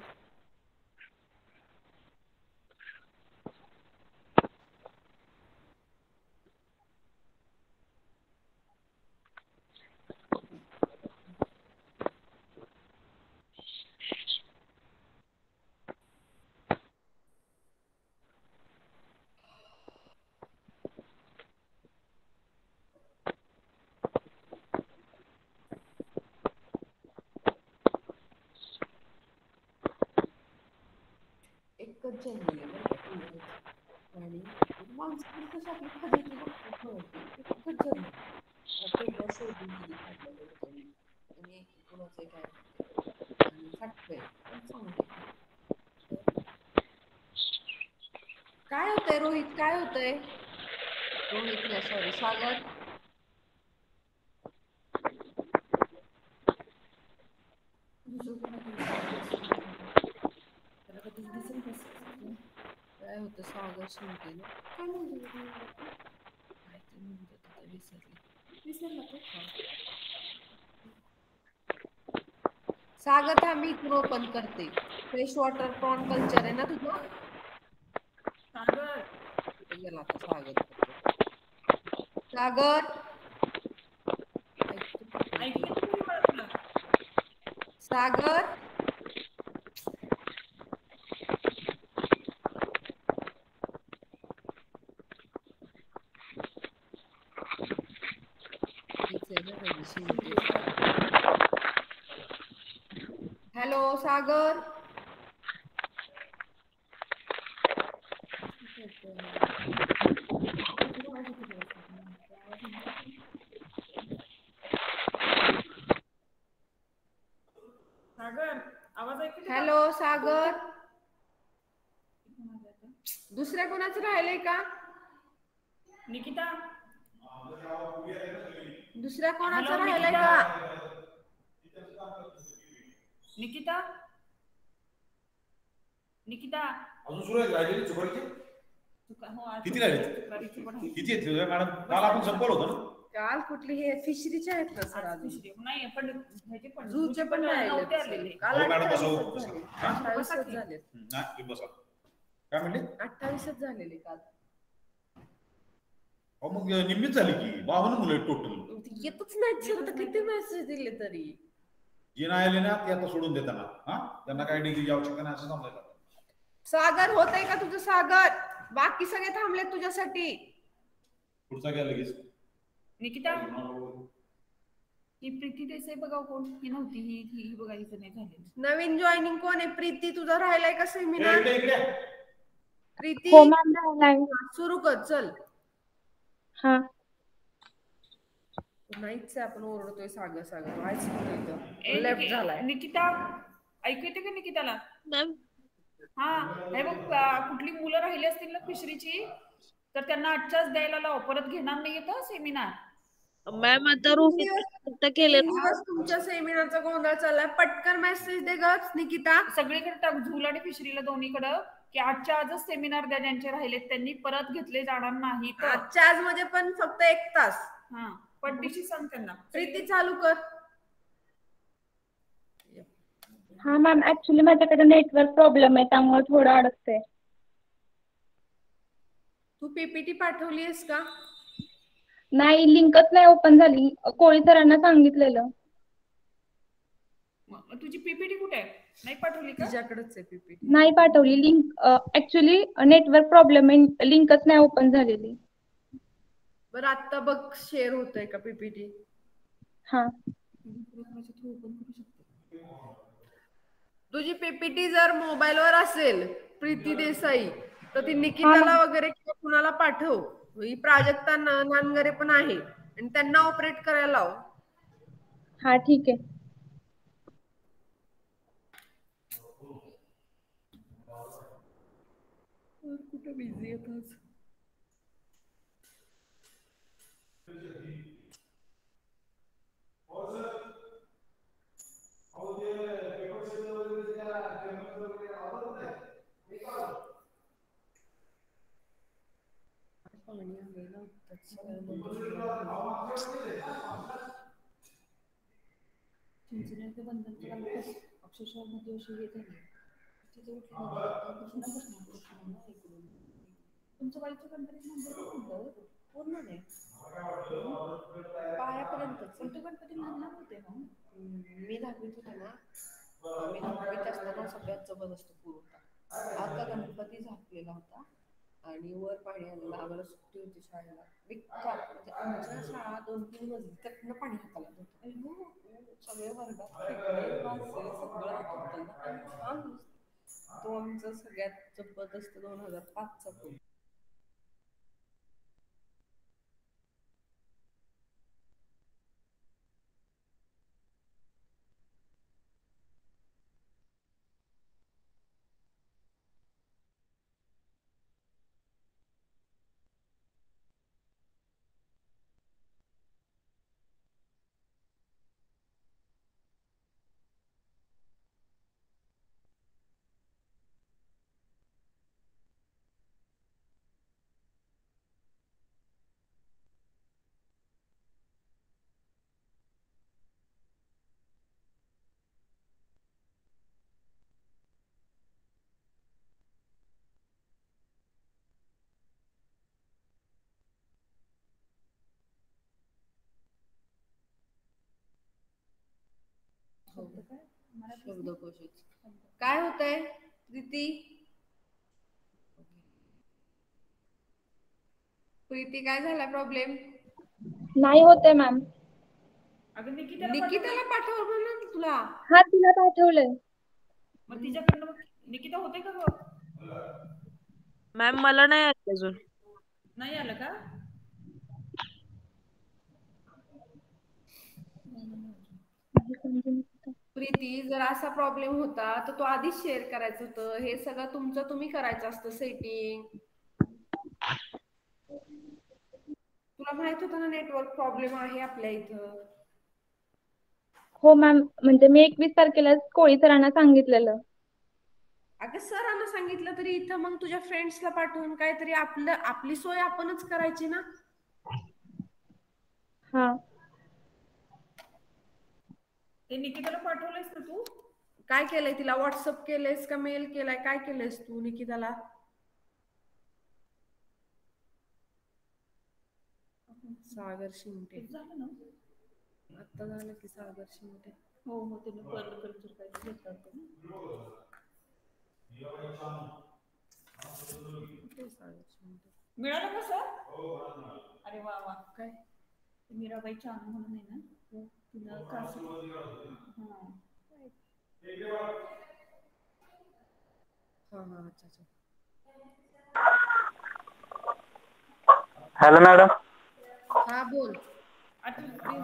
[SPEAKER 1] एकच जनरल आहे बरं का आणि माणसं कशी आपली फजिती बघतात एकच जनरल. पेपर शोधून किती काढलं होतं मी आणि कोणाचं काय आणि फाटतंय पण चांगलंय. काय होतंय रोहित? काय होतंय? रोहित नाही सॉरी सागर. त्याला कधीच दिसेल कसं काय होतं. सागर शिंदे ना काय म्हणतो काय ते म्हणतो आता विसरला तो. सागर थांब मी इथून ओपन करते. फ्रेश वॉटर प्रॉन कल्चर आहे ना तुझं?
[SPEAKER 2] सागर
[SPEAKER 1] कुठे गेला आता सागर करतो. सागर ऐकतो का काय
[SPEAKER 2] ऐकलं
[SPEAKER 1] तुला?
[SPEAKER 2] की नाही बाळा तुला?
[SPEAKER 1] सागर हॅलो सागर
[SPEAKER 2] सागर आवाज ऐकते का?
[SPEAKER 1] हॅलो सागर दुसऱ्या कोणाचं राहिलंय का?
[SPEAKER 2] निकिता
[SPEAKER 1] दुसऱ्या कोणाचं
[SPEAKER 2] हॅलो,
[SPEAKER 1] राहिलंय
[SPEAKER 2] निकिता.
[SPEAKER 1] का?
[SPEAKER 2] निकिता निकिता
[SPEAKER 8] अजून सुरू आहे राहिलेली चुकारीची
[SPEAKER 2] हो, आज
[SPEAKER 8] किती राहिले?
[SPEAKER 2] चुकारीची पण आहे.
[SPEAKER 8] किती आहेत तुझ्या मॅडम? काल आपण संपवलं होतं ना?
[SPEAKER 1] काल कुठली हे फिशरीचे आहेत ना सर
[SPEAKER 2] आज
[SPEAKER 1] अजून?
[SPEAKER 2] दुसरी नाही पण ह्याचे पण
[SPEAKER 1] झूचे पण
[SPEAKER 2] नव्हते
[SPEAKER 1] राहिले
[SPEAKER 2] आलेले.
[SPEAKER 1] काल
[SPEAKER 8] हो, मॅडम,
[SPEAKER 1] 28
[SPEAKER 8] बसावं.
[SPEAKER 1] झाले.
[SPEAKER 8] हा?
[SPEAKER 1] 28 झाले.
[SPEAKER 8] नाही बसा. काय म्हणले?
[SPEAKER 1] 28 झालेले काल.
[SPEAKER 8] अहो मग निम्मीच झाली की 52 मुलं आहेत टोटल.
[SPEAKER 1] येतच नाहीत सर आता किती मेसेज दिले तरी.
[SPEAKER 8] जे नाही आले ना ते आता सोडून देताना हा त्यांना काय डिग्री आवश्यक नाही असं समजायचं.
[SPEAKER 1] सागर होतंय का तुझं सागर? बाकी सगळे थांबले तुझ्यासाठी.
[SPEAKER 8] पुढचा घ्या लगेच.
[SPEAKER 2] निकिता ही प्रीती देसाई बघा कोण ही नव्हती ही बघा इथं नाही झाली.
[SPEAKER 1] नवीन जॉईनिंग कोण आहे? प्रीती तुझा राहिलाय का सेमिनार?
[SPEAKER 8] इकडे इकडे.
[SPEAKER 1] प्रीती
[SPEAKER 6] हो मॅम राहिलाय.
[SPEAKER 1] सुरू कर चल.
[SPEAKER 6] हा
[SPEAKER 1] नाहीच आहे आपण ओरडतोय सागर सागर व्हायचं लेफ्ट झालाय.
[SPEAKER 2] निकिता ऐकू येते का निकिताला?
[SPEAKER 5] मॅम
[SPEAKER 2] हा हे बघ कुठली मुलं राहिली असतील ना फिशरीची तर त्यांना आजच्याच द्यायला लाव. परत घेणार नाही येतं सेमिनार.
[SPEAKER 5] मॅम आता रोहित केले.
[SPEAKER 1] 3 दिवस तुमच्या सेमिनारचा गोंधळ चाललाय. पटकन मेसेज दे ग निकिता.
[SPEAKER 2] सगळीकडे टाक झूल आणि फिशरीला दोन्हीकडं की आजच्या आजच सेमिनार द्या ज्यांचे राहिलेत त्यांनी परत घेतले जाणार नाही.
[SPEAKER 1] आजच्या आज मध्ये पण फक्त 1 तास.
[SPEAKER 2] हा पट्टीशी सांग त्यांना.
[SPEAKER 1] प्रीती चालू कर.
[SPEAKER 6] हा मॅम ऍक्च्युली माझ्याकडे नेटवर्क प्रॉब्लेम आहे त्यामुळे थोडं अडकते.
[SPEAKER 1] तू पीपीटी पाठवलीयस का?
[SPEAKER 6] नाही लिंकच नाही ओपन झाली. कोळी सरांना सांगितलेलं.
[SPEAKER 2] तुझी पीपीटी कुठे आहे? नाही पाठवली का?
[SPEAKER 1] तुझ्याकडेच आहे पीपीटी.
[SPEAKER 6] नाही पाठवली लिंक. ऍक्च्युली नेटवर्क प्रॉब्लेम आहे लिंकच नाही ओपन झालेली.
[SPEAKER 1] बरं आता बघ शेअर होतंय का पीपीटी?
[SPEAKER 6] हा
[SPEAKER 1] तुझी पीपीटी जर मोबाईल वर असेल प्रीती देसाई तर ती निकिताला वगैरे किंवा कुणाला पाठव. ही प्राजक्ता नानगरे पण आहे आणि त्यांना ऑपरेट करायला लाव.
[SPEAKER 6] हा ठीक आहे.
[SPEAKER 1] कुठे बिझी आहेत आज?
[SPEAKER 2] चिंचण्याचं बंधन अक्षरशः मध्ये अशी हे झाली. तुमच्या बाईच्या गणपती पूर्ण नाही पायापर्यंत कोणते गणपती लहान होते ना.
[SPEAKER 1] मी 10वीत होते ना. मी 10वीत असताना सगळ्यात जबरदस्त पूर होता. आता गणपती झाकलेला होता आणि वर पाणी आलेलं. आम्हाला सुट्टी होती शाळेला. म्हणजे आमच्या शाळा 2-3 मजली त्यातनं पाणी हाताला होतं. सगळे वर्गात सगळं तो आमचा सगळ्यात जबरदस्त 2005चा पूर. शब्दकोशच काय होत आहे प्रीती? प्रीती काय झाला प्रॉब्लेम?
[SPEAKER 9] नाही होते मॅम.
[SPEAKER 2] अगं निकिताला
[SPEAKER 1] निकिताला पाठव ना तुला.
[SPEAKER 9] हा तिला पाठवलंय.
[SPEAKER 2] मग तिच्याकडनं मग निकिता होते का गं?
[SPEAKER 5] मॅम मला नाही आलं अजून.
[SPEAKER 2] नाही आलं का?
[SPEAKER 1] प्रीती जर असा प्रॉब्लेम होता तर तो आधीच शेअर करायचं होतं. हे सगळं तुमचं तुम्ही करायचं असतं सेटिंग. तुला माहित होतं ना नेटवर्क प्रॉब्लेम आहे आपल्या इथं.
[SPEAKER 9] हो मॅम, म्हणजे मी 21 तारखेला कोळी सरांना सांगितलेलं.
[SPEAKER 1] अगं सरांना सांगितलं तरी इथं मग तुझ्या फ्रेंड्सला पाठवून काहीतरी आपली सोय आपणच करायची ना.
[SPEAKER 9] हा.
[SPEAKER 2] ते निकिताला पाठवलंयस ना तू?
[SPEAKER 1] काय केलंय तिला? व्हॉट्सअप केलंयस का मेल केलाय? काय केलंयस तू निकिताला? सागर शिंदे
[SPEAKER 2] झालं ना?
[SPEAKER 1] आता झालं की सागर शिंदे.
[SPEAKER 2] हो हो, त्याने परत कल्चर काय घेतलं मिळालं का सर? अरे वा वा.
[SPEAKER 1] काय
[SPEAKER 2] मीराबाई चानू म्हणून आहे ना, तुला
[SPEAKER 1] अच्छा.
[SPEAKER 7] Hello madam.
[SPEAKER 1] हा बोल.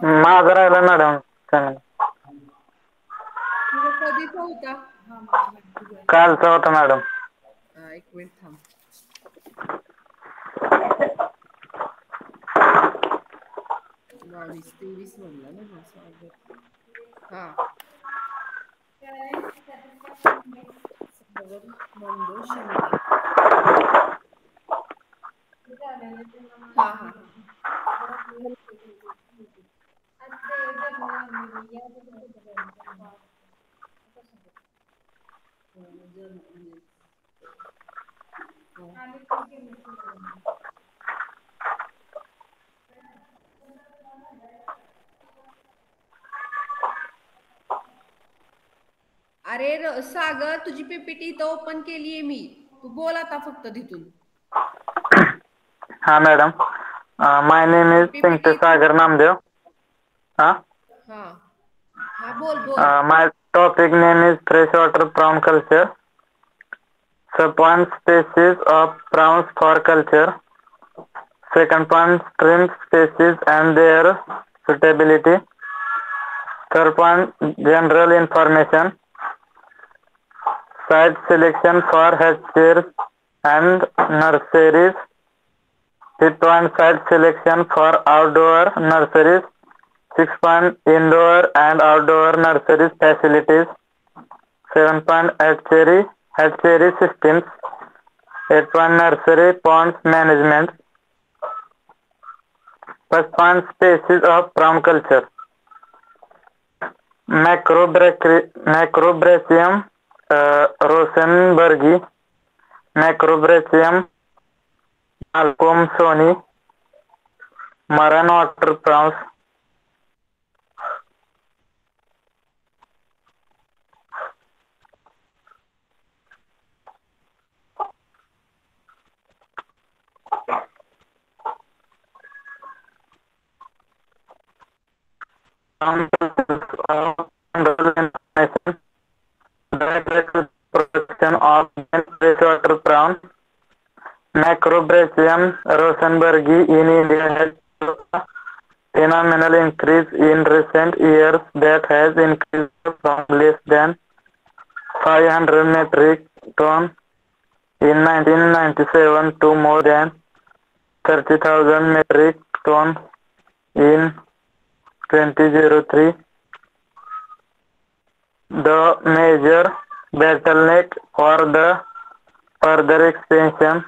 [SPEAKER 7] माझं राहिलं मॅडम.
[SPEAKER 1] तुझा कधीचा होता?
[SPEAKER 7] कालचा होता मॅडम.
[SPEAKER 1] एक मिनिट थांब. 22-23 म्हणला ना हा सागर. हा सागर नामदेव शिंदे. हा अरे सागर, तुझी पीपीटी इथं ओपन केलीये मी. तू बोल आता फक्त तिथून.
[SPEAKER 7] हा madam. My name is Pintu Sagar Namdev.
[SPEAKER 1] हा बोल.
[SPEAKER 7] My topic name is freshwater prawn culture. Sub-1 species of prawns for culture. Second one, shrimp species and their suitability. Third one, general information. Site selection for hatcheries and nurseries. Fifth one, site selection for outdoor nurseries. Sixth one, indoor and outdoor nurseries facilities. Seventh one, hatchery systems. Eighth one, nursery ponds management. First one, species of prawn culture. Macrobrachium rosenbergi, Macrobrachium malcolmsoni, Maran water prawns. Production of freshwater prawn. Macrobrachium rosenbergi in India has a phenomenal increase in recent years that has increased from less than 500 metric ton in 1997 to more than 30,000 metric ton in 2003. The major bottleneck for the further expansion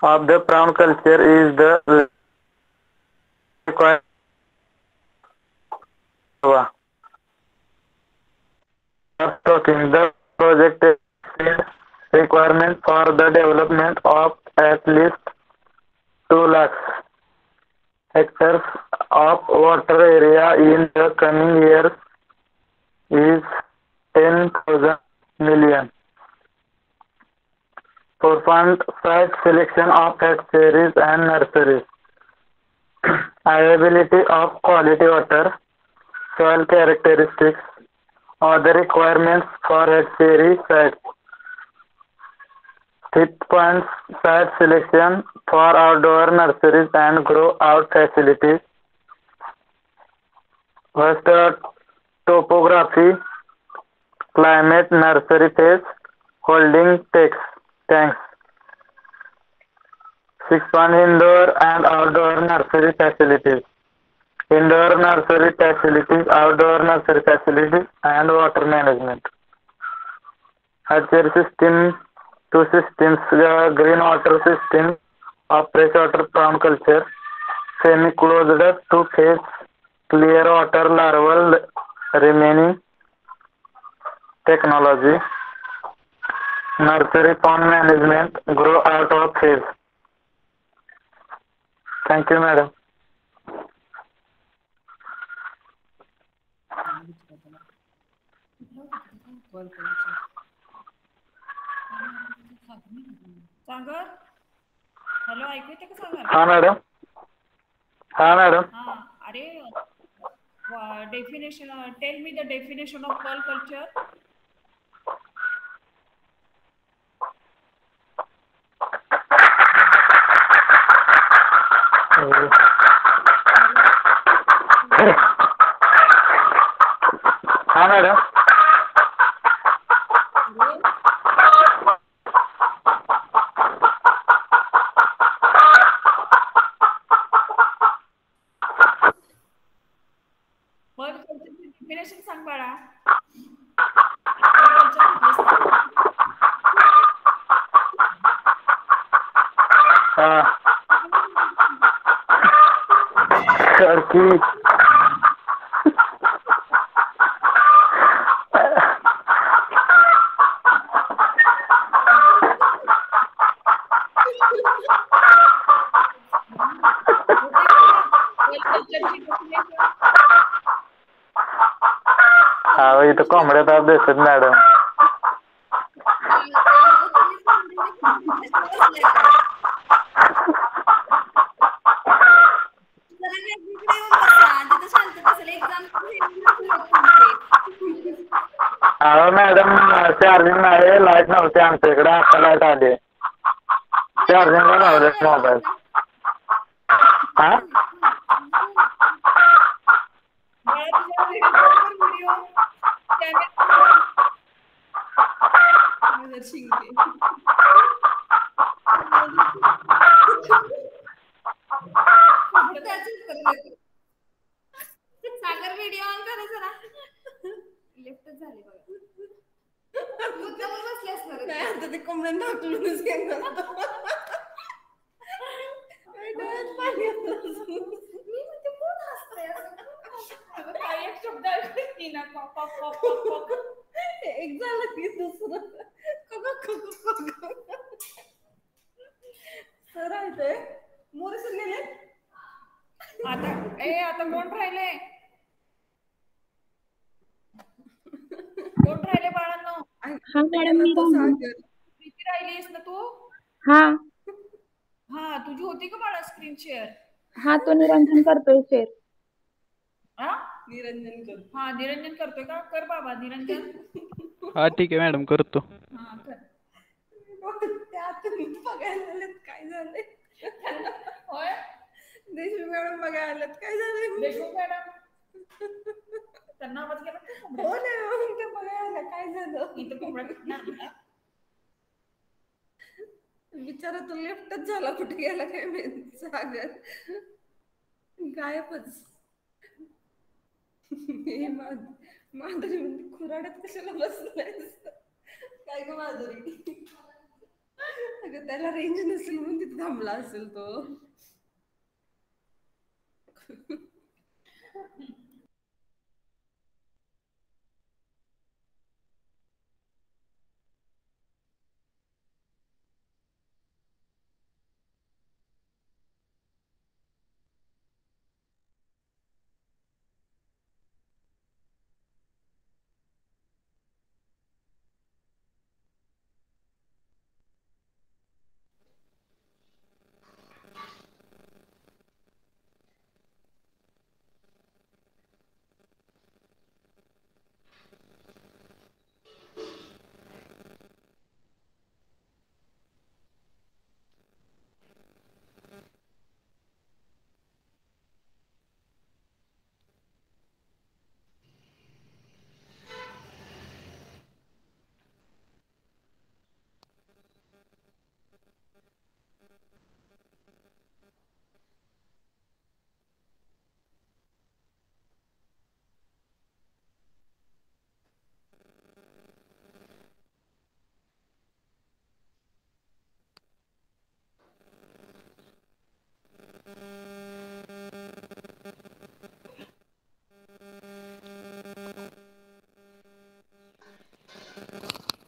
[SPEAKER 7] of the prawn culture is the the projected requirement for the development of at least 2 lakhs hectares of water area in the coming years is 10,000 million. Performed site selection of hatcheries and nurseries. Availability of quality water, soil characteristics, other requirements for hatchery sites. Fifth point, site selection for outdoor nurseries and grow out facilities. First, topography, climate, nursery phase, holding tanks. Sixth one, indoor and outdoor nursery facilities. Indoor nursery facilities, outdoor nursery facilities, and water management. Hatchery system, two systems, green water system of freshwater prawn culture, semi-closed two-phase, clear water larval remaining technology. Nursery pond management, grow out of phase. Thank you, madam.
[SPEAKER 2] Sagar hello ऐकू येते का सागर?
[SPEAKER 7] हा madam. हा madam.
[SPEAKER 2] हा अरे definition tell me the definition of pearl culture.
[SPEAKER 7] हा madam.
[SPEAKER 2] Perl कल्चरची definition सांग बाळा.
[SPEAKER 7] टर्की हा इथं कोंबड्या ताप देतात मॅडम. अहो मॅडम चार्जिंग नाही, लाईट नव्हती आमच्या इकडे, आता लाईट आली. चार्जिंगला लावले मोबाईल. हा
[SPEAKER 1] सागर व्हिडिओ ऑन करा जरा. लिफ्ट झाली बघा. मुद्दाम बसले असणार. नाही आता ते कोंबड्यांना ढकलूनच घेणार. मी म्हणते कोण हसतंय असं.
[SPEAKER 2] काय एक शब्द ऐकली ना
[SPEAKER 1] एक झालं की दुसरं सर आहे ते मोरे सर गेले.
[SPEAKER 2] आता कोण राहिले? कोण राहिले बाळांनो?
[SPEAKER 9] हा मॅडम मी
[SPEAKER 2] प्रीती राहिलीस ना तू?
[SPEAKER 9] हा
[SPEAKER 2] हा तुझी होती का बाळा स्क्रीन शेअर?
[SPEAKER 9] हा तो निरंजन करतोय शेअर.
[SPEAKER 1] निरंजन कर.
[SPEAKER 2] हा निरंजन करतोय का? कर बाबा निरंजन.
[SPEAKER 10] हा ठीक आहे मॅडम करतो.
[SPEAKER 2] हा कर.
[SPEAKER 1] त्यातून बघायला आलेत काय झालंय.
[SPEAKER 2] होय
[SPEAKER 1] देशमुख मॅडम बघायला आलेत काय झालंय.
[SPEAKER 2] देशमुख मॅडम त्यांना आवाज गेला.
[SPEAKER 1] हो ना ते बघायला काय झालं.
[SPEAKER 2] इथं कोंबड्या
[SPEAKER 1] बिचारा तो लेफ्टच झाला, कुठे गेला काय माहिती. सागर गायबच. माधुरी म्हणजे खुराड्यात कशाला बसलायस काय ग माधुरी. अगं त्याला रेंज नसेल म्हणून तिथे थांबला असेल तो.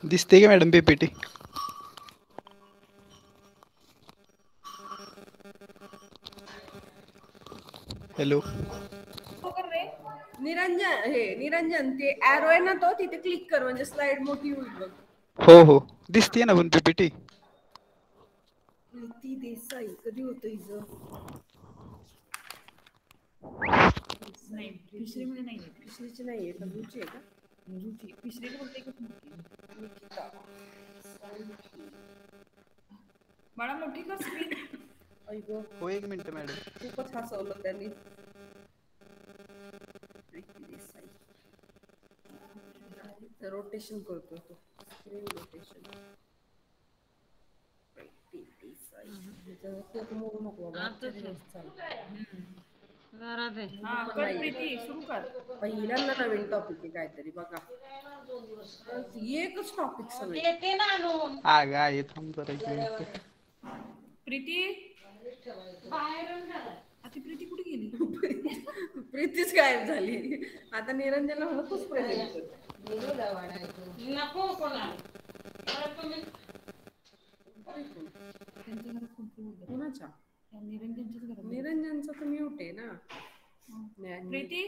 [SPEAKER 10] दिसते का मॅडम पीपीटी? हॅलो.
[SPEAKER 1] निरंजन ते ॲरो आहे ना तो तिथे क्लिक कर म्हणजे स्लाइड मोठी होईल बघ.
[SPEAKER 10] हो हो दिसते ना पण पीपीटी.
[SPEAKER 1] प्रीती देसाई कधी होतं हिचं?
[SPEAKER 2] नाही पिशरीमध्ये नाहीये.
[SPEAKER 1] पिशरीची नाहीये का रुची आहे का?
[SPEAKER 2] रुची पिशरीला फक्त एकच मुलगी आहे.
[SPEAKER 1] निकिता.
[SPEAKER 2] बाळा मोठी कर स्क्रीन.
[SPEAKER 1] ऐक
[SPEAKER 10] हो एक मिनिट मॅडम.
[SPEAKER 1] खूपच हसवलं त्यांनी. प्रीती देसाई रोटेशन करतो तो स्क्रीन रोटेशन. प्रीती देसाई त्याचं मोडू नको बाबा.
[SPEAKER 2] हा कर प्रीती सुरू कर.
[SPEAKER 1] पहिल्यांदा नवीन टॉपिक आहे काहीतरी बघा. एकच टॉपिक सगळे.
[SPEAKER 10] आग आहे थांब जरा एक मिनिट.
[SPEAKER 2] प्रीती आता प्रीती कुठे गेली?
[SPEAKER 1] प्रीतीच गायब झाली. आता निरंजनला म्हणत तूच प्रेझेंट कर. नको कोणा कुणाच्या? निरंजनचा तर म्यूट आहे ना.
[SPEAKER 2] प्रीती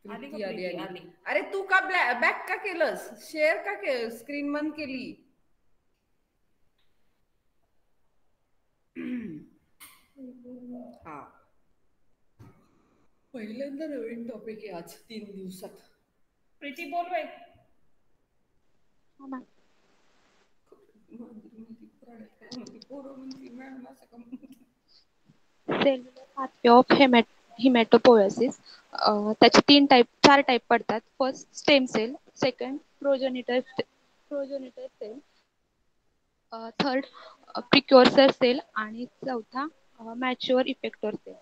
[SPEAKER 1] आली. अरे तू का बॅक का केलंस? शेअर का स्क्रीन बंद केली? हा पहिल्यांदा नवीन टॉपिक आहे आज 3 दिवसात.
[SPEAKER 2] प्रीती बोल बाई.
[SPEAKER 9] सेल्युलर पाथवे ऑफ हिमॅटोपोएसिस त्याचे 4 टाईप पडतात. First stem cell, second progenitor cell, third precursor cell आणि चौथा mature effector cell.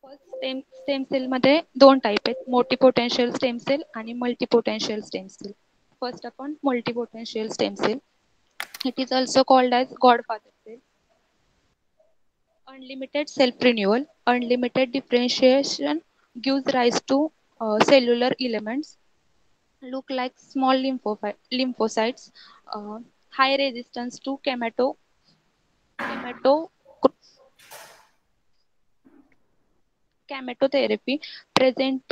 [SPEAKER 9] First stem cell मध्ये 2 टाईप आहेत, मोटिपोटेन्शियल स्टेम सेल आणि मल्टीपोटेन्शियल स्टेम सेल. फर्स्ट आपण multipotent stem cell. It is also called as godfather cell. Unlimited self-renewal, unlimited differentiation gives rise to cellular elements. Look like small lymphocytes. High resistance to chemotherapy. Present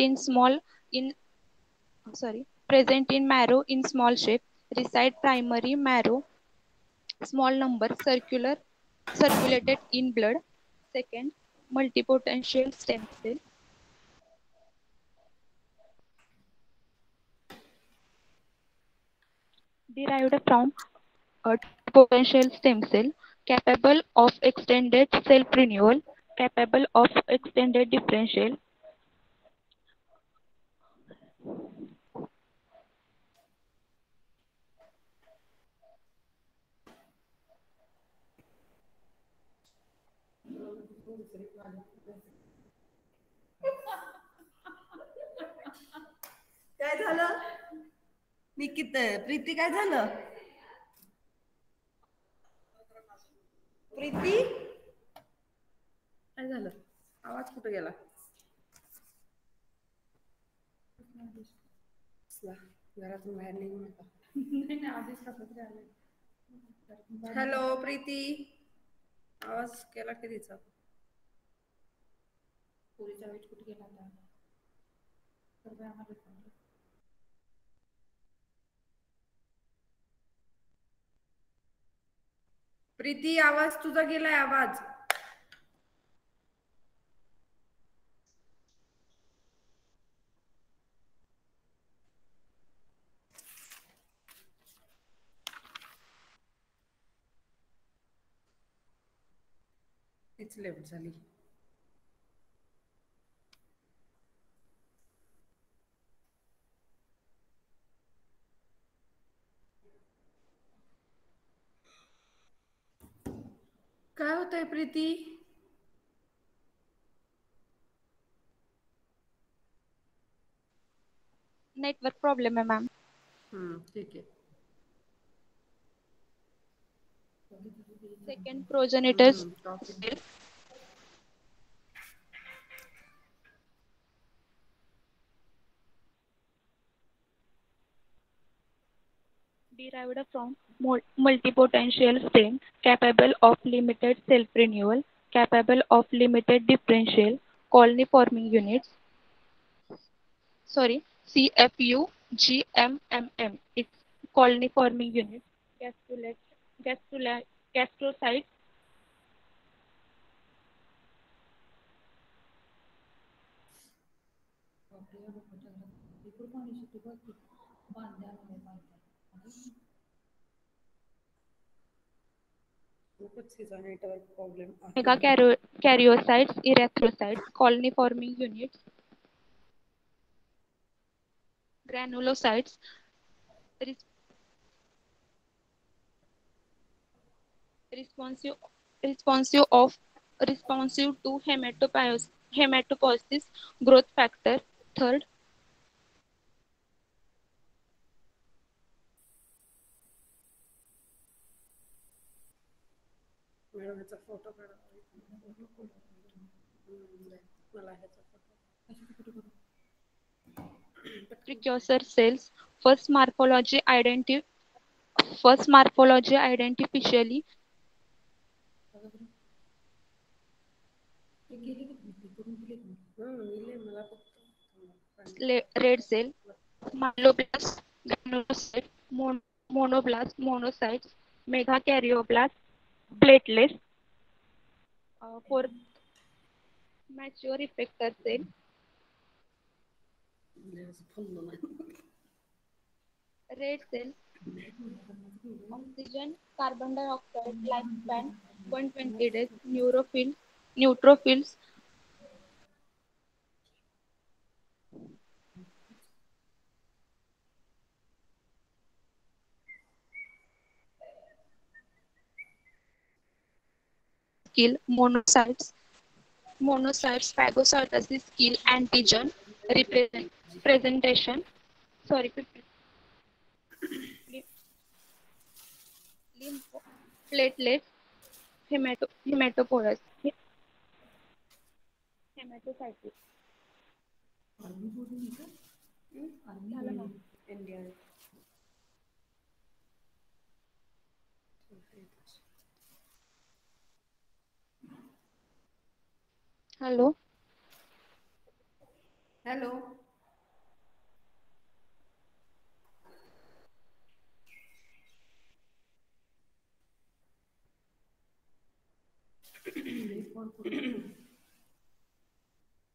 [SPEAKER 9] in marrow in small shape. Reside primary marrow, small number, circulated in blood. Second, multipotential stem cell. Derived from a potential stem cell, capable of extended self-renewal, capable of extended differential.
[SPEAKER 1] काय झालं? प्रीती काय झालं? प्रीती काय झालं? आवाज कुठे गेला? घरातून बाहेर निघू नका. हॅलो प्रीती, आवाज केला की तिचा?
[SPEAKER 2] पोरीचा वेट कुठे गेला आता?
[SPEAKER 1] प्रीती आवाज तुझा गेलाय आवाज. तीच लेफ्ट झाली. काय होतंय प्रीती?
[SPEAKER 9] नेटवर्क प्रॉब्लेम आहे मॅम.
[SPEAKER 1] ठीक आहे.
[SPEAKER 9] Second progenitor cell. derived from multipotential stem, capable of limited self-renewal, capable of limited differential, colony forming units. Sorry, CFUGMMM. It's colony forming unit. Gastrocytes.
[SPEAKER 1] Network problem
[SPEAKER 9] Megakaryocytes, erythrocytes, colony forming units, granulocytes, responsive to hematopoiesis growth factor. Third,
[SPEAKER 1] madam ह्याचा photo काढा. मला ह्याचा photo
[SPEAKER 9] precursor cells. First morphology identificially red cell, myeloblast, granulocyte, monoblast, monocytes, megakaryoblast, platelets. Fourth, mature effector cell, red cell, oxygen, carbon dioxide, lifespan 120 days, neutrophils, kill, monocytes, phagocytosis, kill, antigen, presentation, sorry, platelets, hematopoiesis, hematocytes.
[SPEAKER 1] India.
[SPEAKER 9] Hello.
[SPEAKER 1] Hello.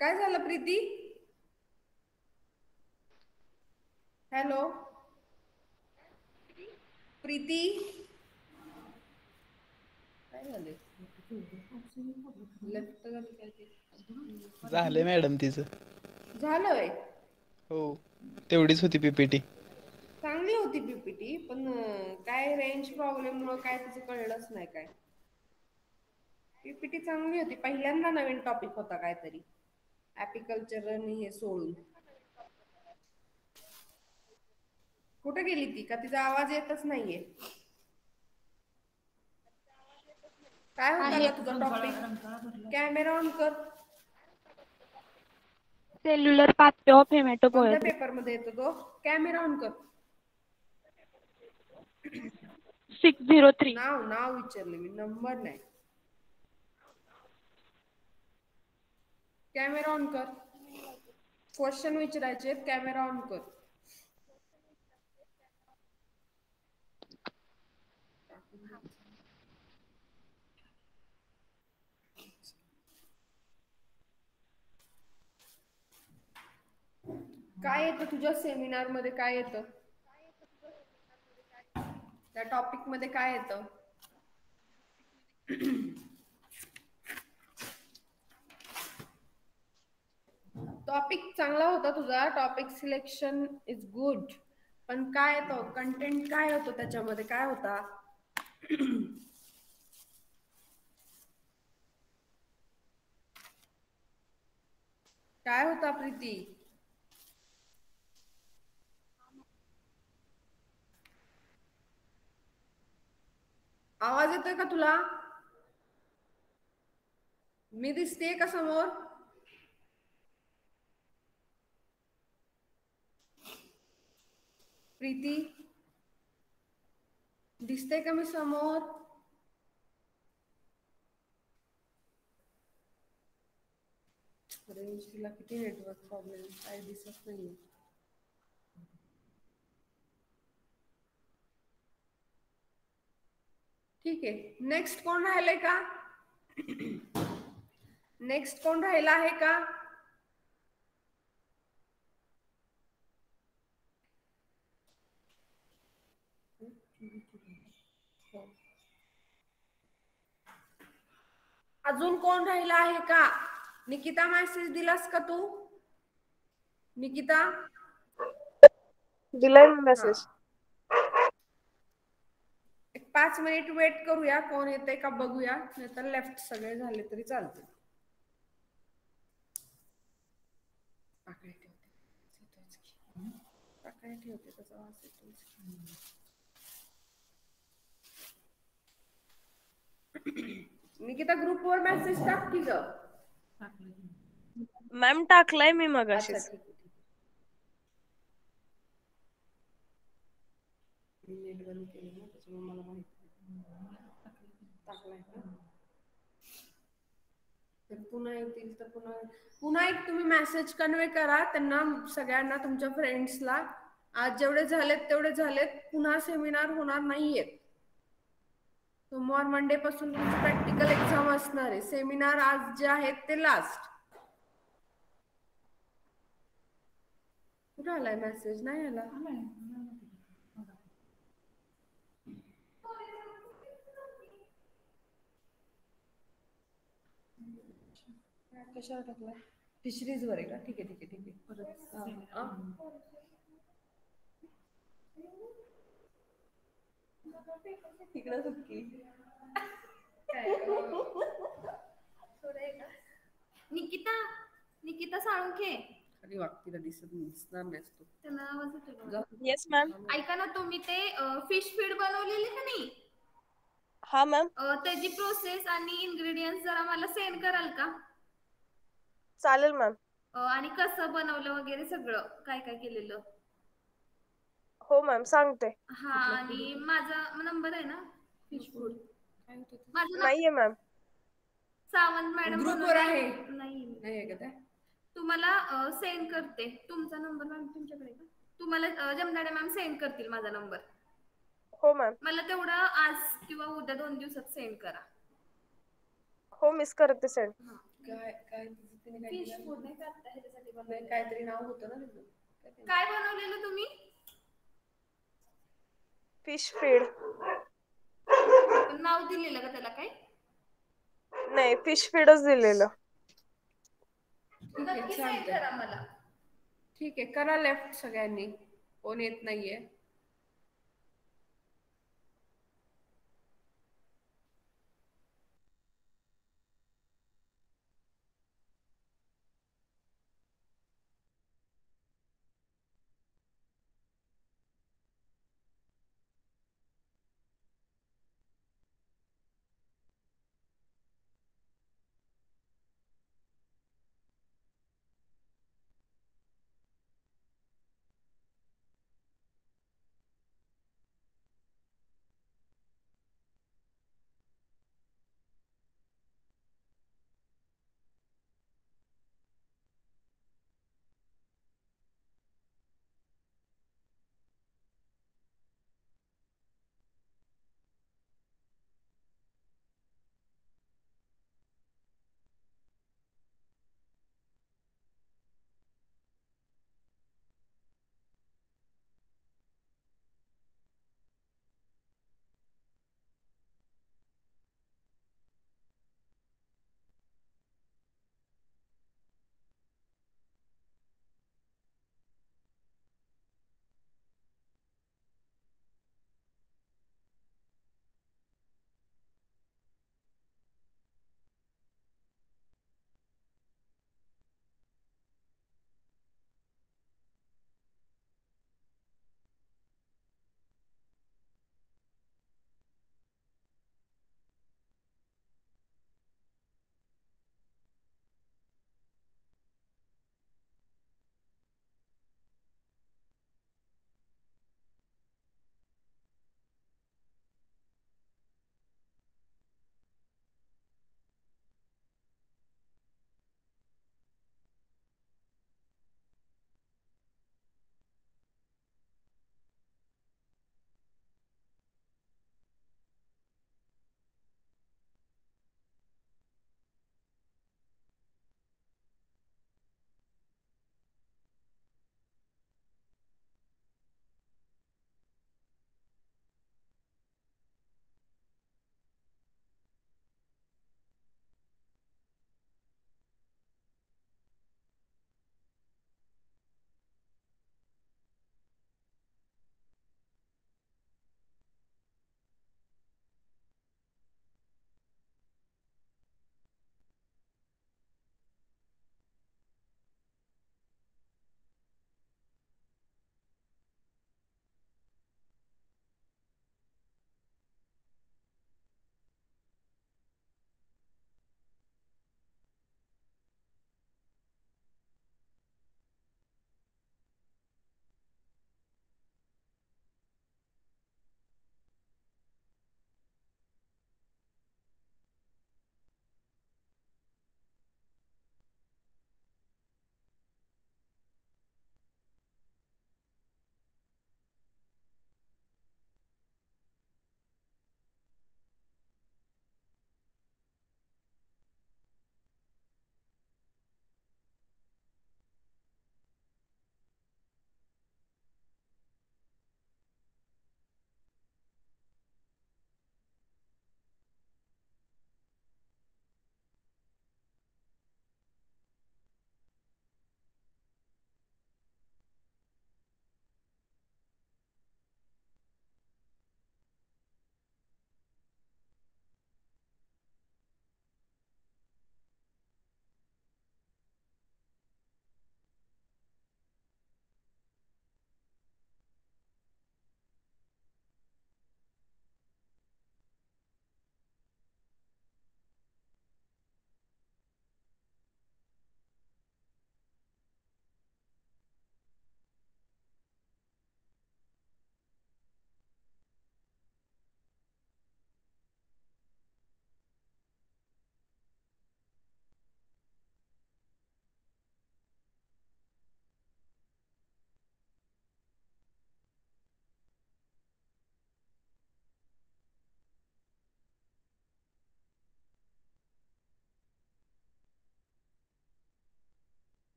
[SPEAKER 1] काय झालं Preeti? Hello Preeti, काय झाले? Left
[SPEAKER 10] झालंय madam तिचं.
[SPEAKER 1] झालंय.
[SPEAKER 10] हो, तेवढीच होती पीपीटी.
[SPEAKER 1] चांगली होती पीपीटी, पण काय रेंज प्रॉब्लेम मुळे काय तिचं कळलंच नाही. काय पीपीटी चांगली होती, पहिल्यांदा नवीन टॉपिक होता काहीतरी ऍपिकल्चर आणि हे सोडून. कुठे गेली ती? का तिचा आवाज येतच नाहीये? काय होता का तुझा टॉपिक? कॅमेरा ऑन कर.
[SPEAKER 9] सेल्युलर पाथवे ऑफ
[SPEAKER 1] कोणत्या
[SPEAKER 9] हेमॅटोपोएसिस.
[SPEAKER 1] पेपर मध्ये येतो तो? कॅमेरा ऑन कर.
[SPEAKER 9] 603.
[SPEAKER 1] नाव विचारले मी, नंबर नाही. कॅमेरा ऑन कर. क्वेश्चन विचारायचे, कॅमेरा ऑन कर. काय येतं तुझ्या सेमिनार मध्ये? काय येतं त्या टॉपिक मध्ये? काय येतं? टॉपिक चांगला होता तुझा, टॉपिक सिलेक्शन इज गुड, पण काय येतं कंटेंट? काय होतं त्याच्यामध्ये? काय होता? काय होता प्रीती? आवाज येतोय का तुला? मी दिसतेय का समोर? प्रीती दिसतंय का मी समोर? रेंजला किती नेटवर्क प्रॉब्लेम, काय दिसत नाहीये. ठीक आहे, नेक्स्ट कोण राहिलंय का? नेक्स्ट कोण राहिला आहे का? अजून कोण राहिला आहे का? निकिता मेसेज दिलास का तू? निकिता
[SPEAKER 5] दिलाय मेसेज.
[SPEAKER 1] एक 5 मिनिट वेट करूया, कोण येते का बघूया, नाहीतर लेफ्ट सगळे झाले तरी चालते. ठेवते त्याचा वास येतो. निकिता ग्रुपवर मेसेज टाक की ग.
[SPEAKER 5] मॅम टाकलाय मी मगाशी.
[SPEAKER 1] नेट बंद केलं ना, त्याच्यामुळे मला माहिती टाकलाय का. तर पुन्हा येतील तर पुन्हा एक तुम्ही मेसेज कन्वे करा त्यांना, सगळ्यांना, तुमच्या फ्रेंड्सला. आज जेवढे झालेत तेवढे झालेत, पुन्हा सेमिनार होणार नाहीयेत. सोमवार मंडे पासून तुमची प्रॅक्टिकल एक्झाम असणार आहे. सेमिनार आज जे आहेत ते लास्ट. कुठे आलाय मेसेज? नाही आला. कशावर टाकलाय? फिशरीज वर आहे का? ठीक आहे ठीक आहे ठीक आहे. तिकडे सुटकी.
[SPEAKER 11] निकिता साळुंखे.
[SPEAKER 1] अरे वाक्तीला दिसणार नाहीस तू.
[SPEAKER 11] त्यांना आवाज येतो.
[SPEAKER 5] Yes ma'am.
[SPEAKER 11] ऐका ना, तुम्ही ते फिश फीड बनवलेली का नाही?
[SPEAKER 5] हा मॅम.
[SPEAKER 11] त्याची प्रोसेस आणि इन्ग्रेडियंट्स जरा मला सेंड कराल का?
[SPEAKER 5] चालेल मॅम.
[SPEAKER 11] आणि कसं बनवलं वगैरे सगळं, काय काय केलेलं.
[SPEAKER 5] हो मॅम सांगते.
[SPEAKER 11] हा, आणि माझा नंबर आहे ना फिश फूड. माझं
[SPEAKER 5] नाहीये मॅम.
[SPEAKER 11] सावंत मॅडम
[SPEAKER 1] ग्रुपवर आहे.
[SPEAKER 11] नाही का? तुम्हाला सेंड करते तुमचा नंबर. मॅम तुमच्याकडे का? तुम्हाला जमदाडे मॅम सेंड करतील माझा नंबर.
[SPEAKER 5] हो मॅम.
[SPEAKER 11] मला तेवढं आज किंवा उद्या 2 दिवसात सेंड करा.
[SPEAKER 5] हो मिस करते सेंड.
[SPEAKER 1] काय काय
[SPEAKER 11] फिश फूड नाही का आता ह्याच्यासाठी बनवलं?
[SPEAKER 1] काहीतरी नाव होतं ना त्याचं.
[SPEAKER 11] काय बनवलेलं तुम्ही?
[SPEAKER 5] Fish feed.
[SPEAKER 11] नाव दिलेलं का त्याला? काय
[SPEAKER 5] नाही, फिश फीडच दिलेलं.
[SPEAKER 11] नक्की सेंड करा मला.
[SPEAKER 1] ठीक आहे, करा लेफ्ट सगळ्यांनी. कोण येत नाहीये.